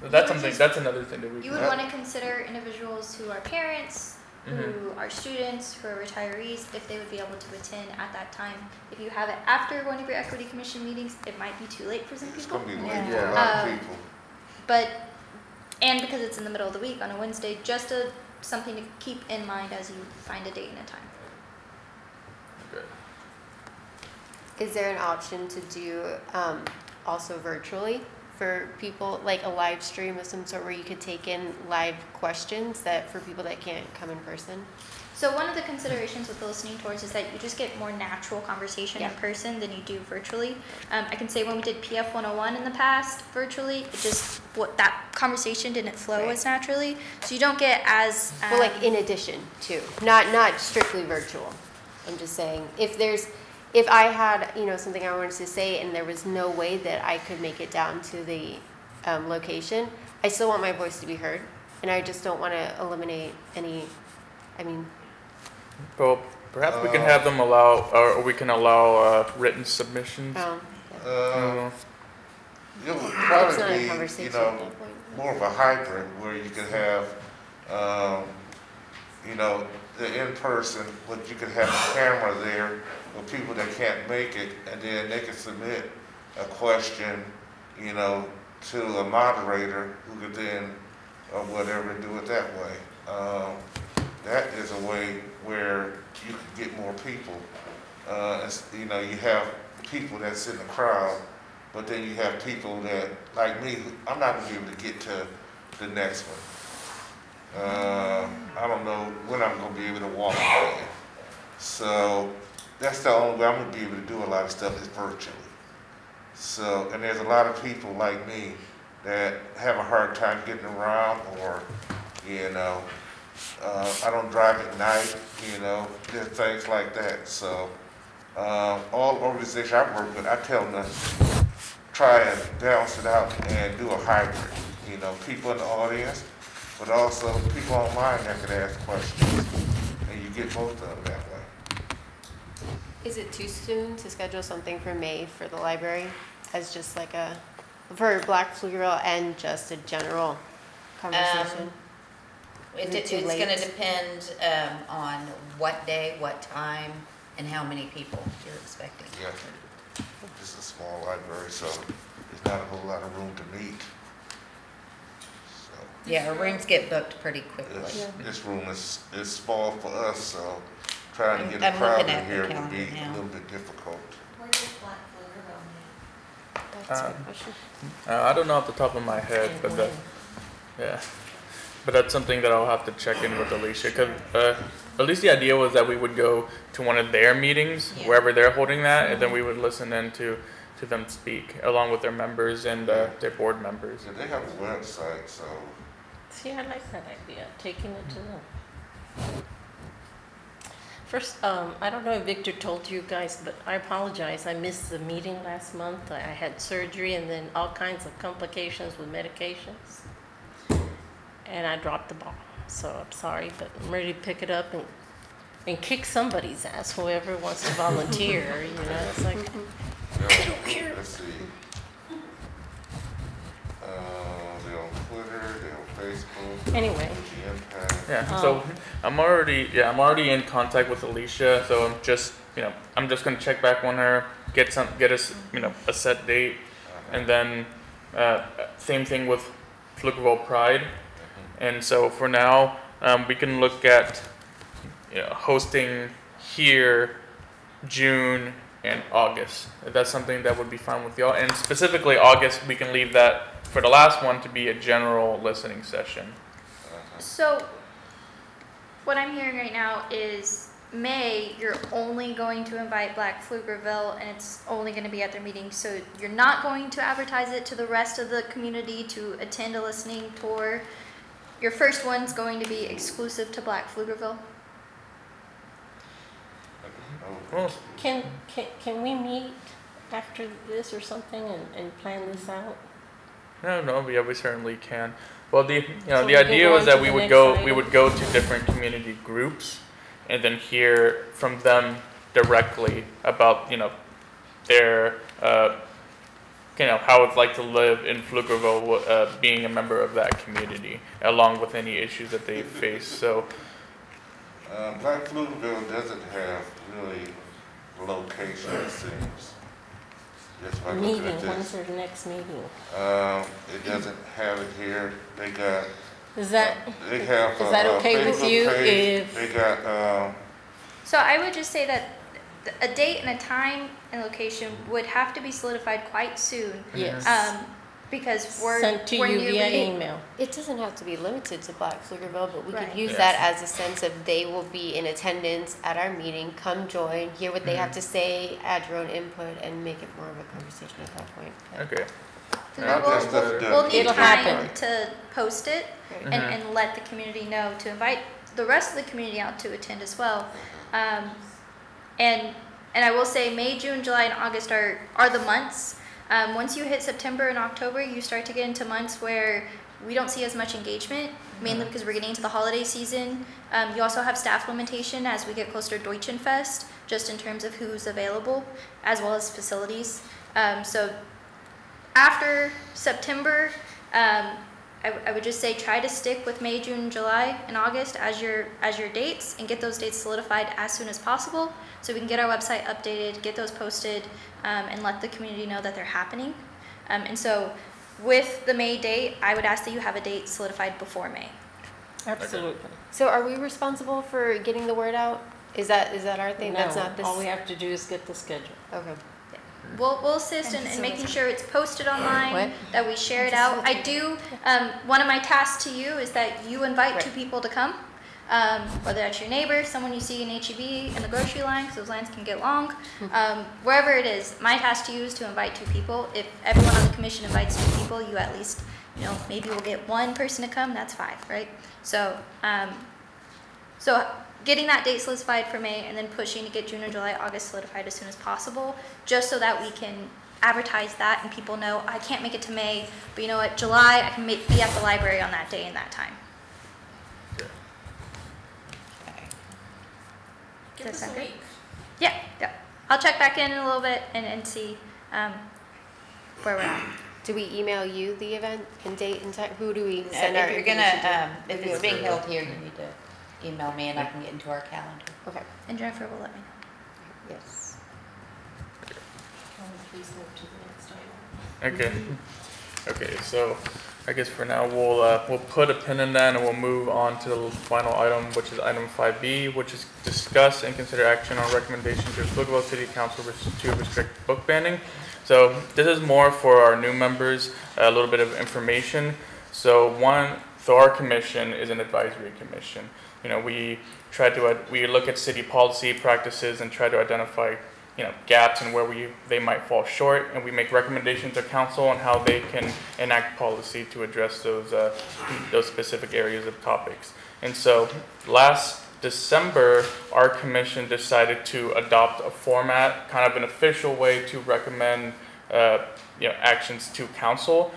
so that's something. That's another thing that we. You would want to consider individuals who are parents, who are students, who are retirees, if they would be able to attend at that time. If you have it after one of your Equity Commission meetings, it might be too late for some people. It's going to be late for a lot of people. And because it's in the middle of the week on a Wednesday, just something to keep in mind as you find a date and a time. Is there an option to do also virtually for people, like a live stream of some sort where you could take in live questions that for people that can't come in person? So one of the considerations with the listening tours is that you just get more natural conversation in person than you do virtually. I can say when we did PF 101 in the past virtually, it just that conversation didn't flow as naturally. So you don't get as well, like in addition to not strictly virtual. I'm just saying if I had something I wanted to say and there was no way that I could make it down to the location, I still want my voice to be heard, and I just don't want to eliminate any. Well, perhaps we can have them allow, or we can allow written submissions. It would probably be, more of a hybrid where you could have, the in-person, but you could have a camera there with people that can't make it, and then they can submit a question, to a moderator who could then, or whatever, do it that way. That is a way where you could get more people. You have people that's in the crowd, but then you have people that, like me, I'm not going to be able to get to the next one. I don't know when I'm going to be able to walk away. So that's the only way I'm going to be able to do a lot of stuff is virtually. So, and there's a lot of people like me that have a hard time getting around, or, I don't drive at night, there's things like that. So all organizations I work with, I tell them to try and balance it out and do a hybrid. You know, people in the audience, but also people online that can ask questions, and you get both of them that way. Is it too soon to schedule something for May for the library as just like for Black Pflugerville and just a general conversation? It's going to depend on what day, what time, and how many people you're expecting. Yeah, this is a small library, so there's not a whole lot of room to meet. So, Yeah, our rooms get booked pretty quickly. this room is small for us, so trying to get I'm a crowd looking in at the here would calendar be now. a little bit difficult. Where does Black Pflugerville meet? That's a question. I don't know off the top of my head, but but that's something that I'll have to check in with Alicia, because at least the idea was that we would go to one of their meetings, wherever they're holding that, and then we would listen in to them speak, along with their members and their board members. Yeah, they have a website, so. See, I like that idea, taking it to them. First, I don't know if Victor told you guys, but I apologize. I missed the meeting last month. I had surgery and then all kinds of complications with medications. And I dropped the ball. So I'm sorry, but I'm ready to pick it up and kick somebody's ass, whoever wants to volunteer. You know, it's like, I don't care. Let's see. They're on Twitter, they're on Facebook. Anyway. The Impact. Yeah, so I'm already in contact with Alicia, so I'm just gonna check back on her, get us, a set date, and then same thing with Pflugerville Pride. And so for now, we can look at hosting here June and August. If that's something that would be fine with y'all. And specifically August, we can leave that for the last one to be a general listening session. So what I'm hearing right now is May, you're only going to invite Black Pflugerville, and it's only going to be at their meeting. So you're not going to advertise it to the rest of the community to attend a listening tour. Your first one's going to be exclusive to Black Pflugerville. Well, Can we meet after this or something and plan this out? No, yeah, we certainly can. Well, the So the idea go was on that to we the would next go item? to different community groups, and then hear from them directly about their how it's like to live in Pflugerville, being a member of that community, along with any issues that they face. So. Black Pflugerville doesn't have really location, it seems. Just by looking Meeting, at when's this. their next meeting? It doesn't have it here. They got. Is that, They have. is that okay with Facebook you page. if? They got. So I would just say that a date and a time and location would have to be solidified quite soon. Yes. Because we're Sent to we're you nearly- via email. It doesn't have to be limited to Black Pflugerville, but we Right. could use Yes. that as a sense of they will be in attendance at our meeting, come join, hear what they have to say, add your own input, and make it more of a conversation at that point. Okay. I'll We'll- just have to- We'll need It'll time happen. to post it Right. and let the community know, to invite the rest of the community out to attend as well. And I will say May, June, July, and August are the months. Once you hit September and October, you start to get into months where we don't see as much engagement, mainly because we're getting into the holiday season. You also have staff limitation as we get closer to Deutschenfest, just in terms of who's available, as well as facilities. So after September, I would just say try to stick with May, June, July, and August as your dates, and get those dates solidified as soon as possible, so we can get our website updated, get those posted, and let the community know that they're happening. And so with the May date, I would ask that you have a date solidified before May. Absolutely. So are we responsible for getting the word out? Is that our thing? No, That's not this? all we have to do is get the schedule. Okay. We'll assist in making sure it's posted online, What? that we share it out. I do, one of my tasks to you is that you invite two people to come, whether that's your neighbor, someone you see in HEB, in the grocery line, because those lines can get long, wherever it is. My task to you is to invite 2 people. If everyone on the commission invites 2 people, you at least, maybe we'll get 1 person to come, that's 5, right? So, getting that date solidified for May and then pushing to get June or July, August solidified as soon as possible, just so that we can advertise that and people know I can't make it to May, but you know what, July, I can be at the library on that day and that time. Give us a week. Yeah, yeah. I'll check back in a little bit and see where we're at. Do we email you the event and date and time? Who do we No, send our if you're information gonna, to? if it's being held here, you need to email me and I can get into our calendar. Okay. And Jennifer will let me know. Yes. Can we please move to the next item? Okay. Okay, so I guess for now we'll put a pin in that and we'll move on to the final item, which is item 5B, which is discuss and consider action on recommendation to Pflugerville City Council to restrict book banning. So this is more for our new members, a little bit of information. So our commission is an advisory commission. You know, we look at city policy practices and try to identify, you know, gaps and where they might fall short, and we make recommendations to council on how they can enact policy to address those specific areas of topics. And so last December, our commission decided to adopt a format, kind of an official way to recommend actions to council.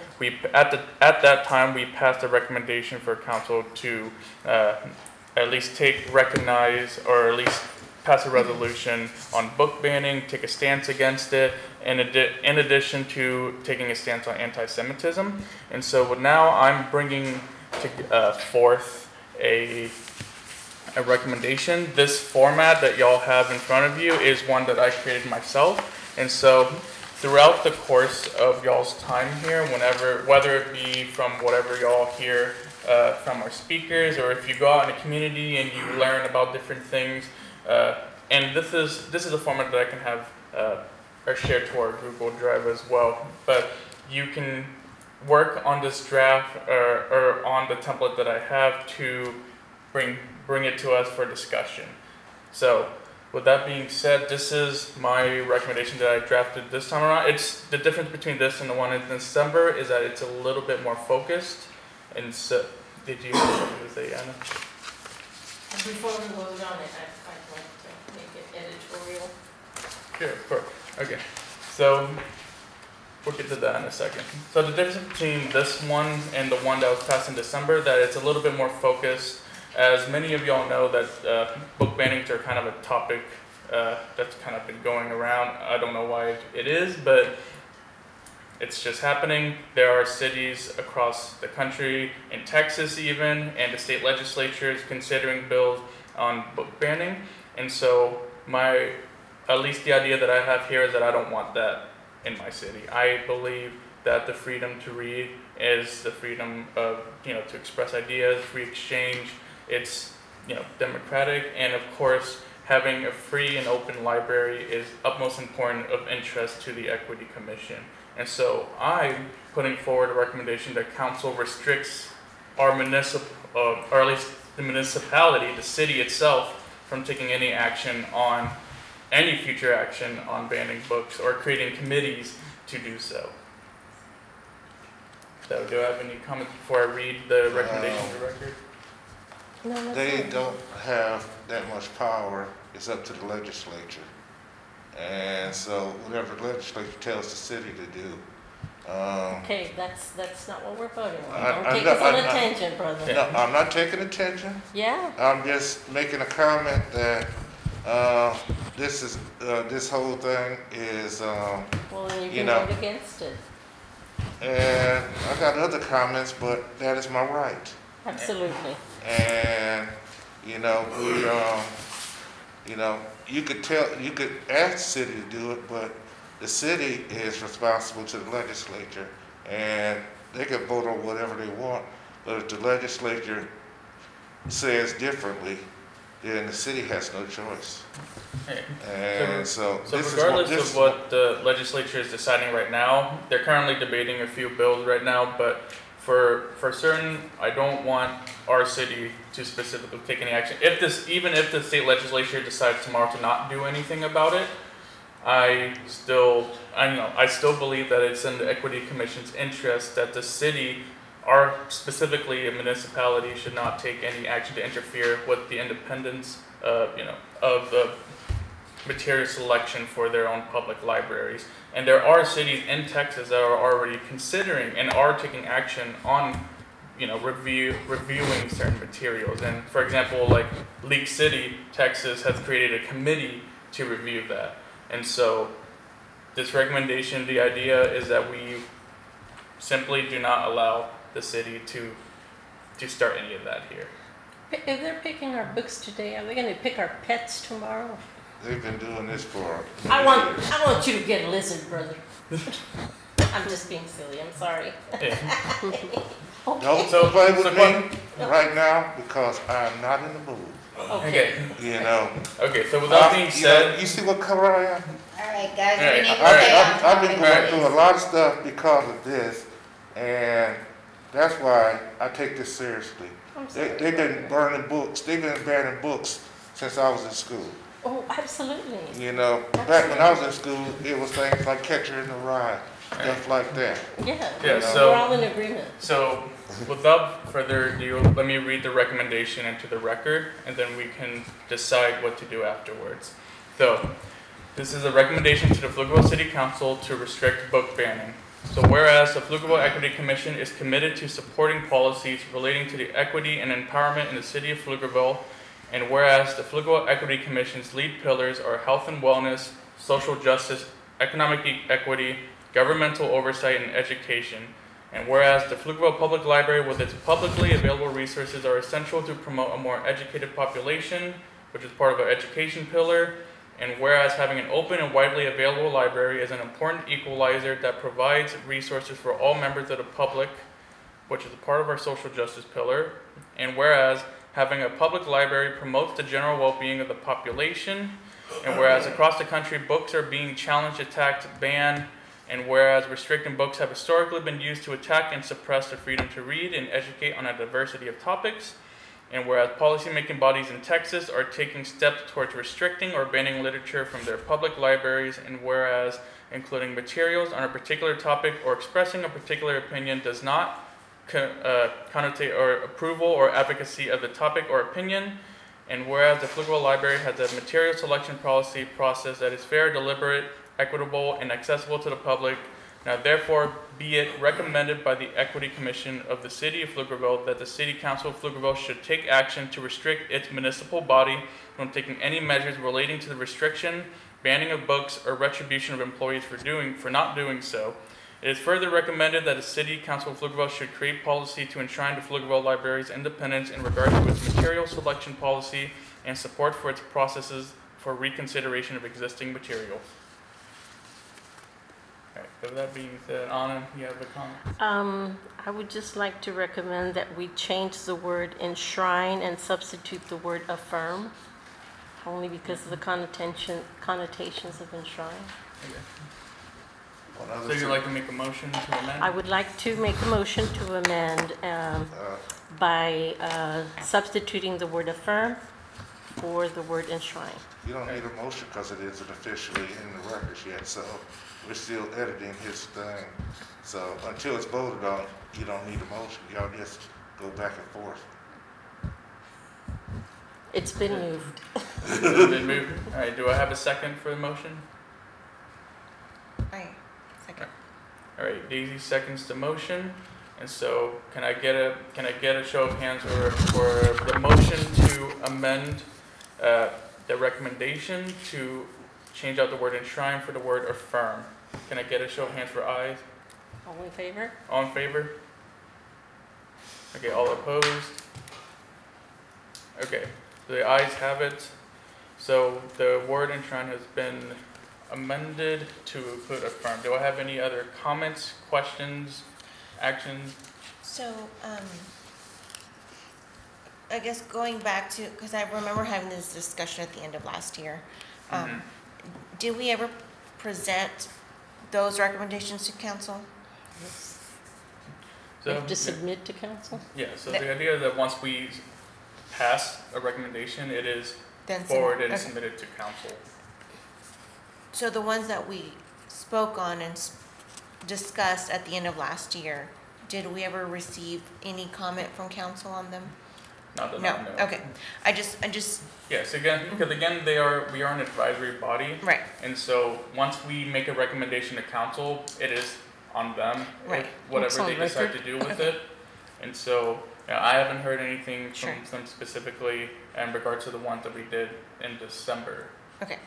At that time, we passed a recommendation for council to at least recognize or at least pass a resolution on book banning, take a stance against it, in addition to taking a stance on anti-Semitism. And so now I'm bringing forth a recommendation. This format that y'all have in front of you is one that I created myself. And so throughout the course of y'all's time here, whether it be from whatever y'all hear from our speakers, or if you go out in the community and you learn about different things, and this is a format that I can have or share to our Google Drive as well. But you can work on this draft or on the template that I have to bring it to us for discussion. So with that being said, this is my recommendation that I drafted this time around. It's the difference between this and the one in December is that it's a little bit more focused. And so, did you have something to say, Anna? And before we vote on it, I'd like to make it editorial. Sure, of course. Okay. So we'll get to that in a second. So the difference between this one and the one that was passed in December, that it's a little bit more focused. As many of y'all know, that book bannings are kind of a topic that's kind of been going around. I don't know why it is, but it's just happening. There are cities across the country, in Texas even, and the state legislature is considering bills on book banning. And so at least the idea that I have here is that I don't want that in my city. I believe that the freedom to read is the freedom of, to express ideas, free exchange. It's, democratic, and of course, having a free and open library is utmost important of interest to the Equity Commission. And so I'm putting forward a recommendation that council restricts our municipal, or at least the municipality, the city itself, from taking any future action on banning books or creating committees to do so. So do I have any comments before I read the recommendation to the record? No, They don't have that much power. It's up to the legislature. And so whatever the legislature tells the city to do. Okay, that's not what we're voting on. I'm Don't take not- us on I'm not- attention, brother. No, I'm not taking attention. Yeah? I'm just making a comment that this whole thing is, Well, then you you can know, vote against it. and I got other comments, but that is my right. Absolutely. And, you could ask the city to do it, but the city is responsible to the legislature, and they can vote on whatever they want. But if the legislature says differently, then the city has no choice. Hey. And so this regardless is of what the legislature is deciding right now, they're currently debating a few bills right now, but for certain, I don't want our city to specifically take any action. Even if the state legislature decides tomorrow to not do anything about it, I still believe that it's in the Equity Commission's interest that the city, or specifically a municipality, should not take any action to interfere with the independence of the material selection for their own public libraries. And there are cities in Texas that are already considering and are taking action on, reviewing certain materials. And for example, like League City, Texas has created a committee to review that. And so this recommendation, the idea is that we simply do not allow the city to start any of that here. If they're picking our books today, are they going to pick our pets tomorrow? They've been doing this for I many years. want you to get a lizard, brother. I'm just being silly. I'm sorry. Don't play with me right now because I'm not in the mood. Okay. Okay, so with that being said, you see what color I am? All right, guys, All right, we need to all right, stay on I've been topic. going through a lot of stuff because of this, and that's why I take this seriously. They've been burning books. They've been banning books since I was in school. Oh, absolutely. Back when I was in school, it was things like Catcher in the Rye, stuff like that. Yeah, so we're all in agreement. So, without further ado, let me read the recommendation into the record, and then we can decide what to do afterwards. So, this is a recommendation to the Pflugerville City Council to restrict book banning. So, whereas the Pflugerville Equity Commission is committed to supporting policies relating to the equity and empowerment in the city of Pflugerville, and whereas the Pflugerville Equity Commission's lead pillars are health and wellness, social justice, economic equity, governmental oversight, and education. And whereas the Pflugerville Public Library with its publicly available resources are essential to promote a more educated population, which is part of our education pillar. And whereas having an open and widely available library is an important equalizer that provides resources for all members of the public, which is a part of our social justice pillar. And whereas having a public library promotes the general well-being of the population. And whereas across the country, books are being challenged, attacked, banned. And whereas restricting books have historically been used to attack and suppress the freedom to read and educate on a diversity of topics. And whereas policymaking bodies in Texas are taking steps towards restricting or banning literature from their public libraries. And whereas including materials on a particular topic or expressing a particular opinion does not connotate or approval or advocacy of the topic or opinion. And whereas the Pflugerville Library has a material selection policy process that is fair, deliberate, equitable, and accessible to the public, now therefore be it recommended by the Equity Commission of the City of Pflugerville that the City Council of Pflugerville should take action to restrict its municipal body from taking any measures relating to the restriction, banning of books, or retribution of employees for not doing so. It is further recommended that the City Council of Pflugerville should create policy to enshrine the Pflugerville Library's independence in regard to its material selection policy and support for its processes for reconsideration of existing materials. All right, with that being said, Anna, you have a comment? I would just like to recommend that we change the word enshrine and substitute the word affirm, only because of the connotations of enshrine. Okay. So you'd like to make a motion to amend? I would like to make a motion to amend by substituting the word affirm for the word enshrine. You don't need a motion because it isn't officially in the records yet, so we're still editing his thing. So until it's voted on, you don't need a motion. Y'all just go back and forth. It's been moved. It's been moved. All right, do I have a second for the motion? Right. Second. All right, Daisy seconds the motion. And so can I get a show of hands for the motion to amend the recommendation to change out the word enshrine for the word affirm? Can I get a show of hands for ayes? All in favor? All in favor? Okay, all opposed? Okay, so the ayes have it. So the word enshrine has been amended to include affirm. Do I have any other comments, questions, actions? So, I guess going back to, because I remember having this discussion at the end of last year. Did we ever present those recommendations to council? So, you have to submit to council? Yeah, so the idea is that once we pass a recommendation, it is Then forwarded and submitted to council. So the ones that we spoke on and discussed at the end of last year, did we ever receive any comment from council on them? not that No, I know. okay. I just, Yes, again, because again, we are an advisory body. right, And so, once we make a recommendation to council, it is on them, Right. whatever they It's on decide record. to do with it. And so, I haven't heard anything Sure. from them specifically in regards to the ones that we did in December. okay.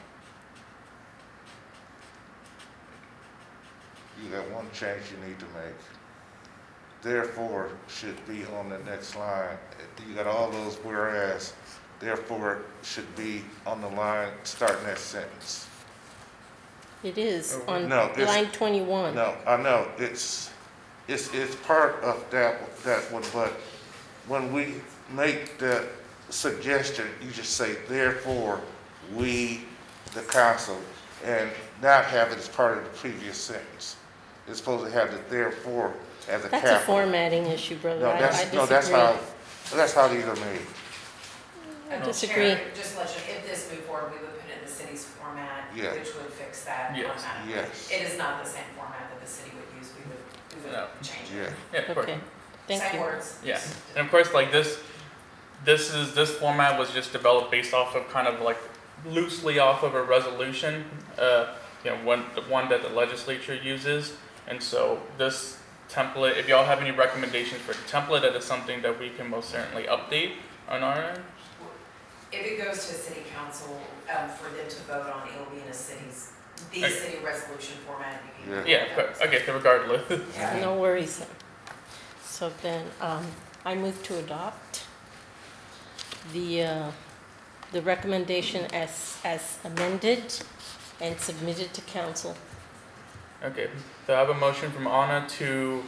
You got one change you need to make. Therefore should be on the next line. You got all those whereas, therefore should be on the line starting that sentence. It is on No, it's- line 21. No, I know, it's part of that one, but when we make the suggestion, you just say therefore, we, the council, and not have it as part of the previous sentence. It's supposed to have the therefore as a That's capital. a formatting issue, brother. No, I that's how these are made. I disagree. Just to let you know, if this moved forward, we would put it in the city's format, Yeah. which would fix that Yes. automatically. Yes. It is not the same format that the city would use, we would No. change Yeah. it. Yeah, of course. Okay, thank Same you. words. Yeah, and of course, like this format was just developed based off of kind of like loosely off of a resolution, the one that the legislature uses. And so this template, if y'all have any recommendations for the template, that is something that we can most certainly update on our end. If it goes to city council, for them to vote on, it'll be in the Okay. city resolution format. You can- Yeah, of course. Okay, so regardless. No worries. So then, I move to adopt the recommendation as amended and submitted to council. Okay, so I have a motion from Anna to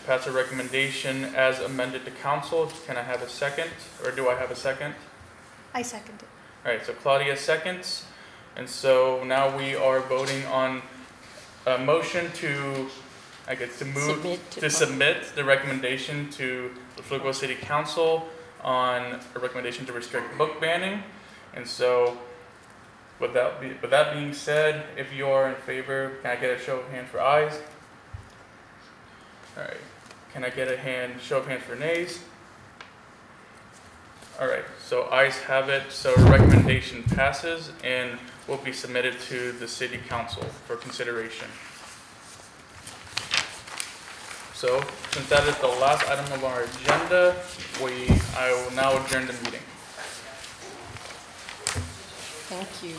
pass a recommendation as amended to council. Can I have a second, or do I have a second? I second it. All right, so Claudia seconds, and so now we are voting on a motion to, I guess, to move, submit the recommendation to the Pflugerville City Council on a recommendation to restrict book banning. And so, with that being said, if you are in favor, can I get a show of hands for ayes? All right, can I get a show of hands for nays? All right, so ayes have it, so the recommendation passes and will be submitted to the city council for consideration. So, since that is the last item of our agenda, I will now adjourn the meeting. Thank you.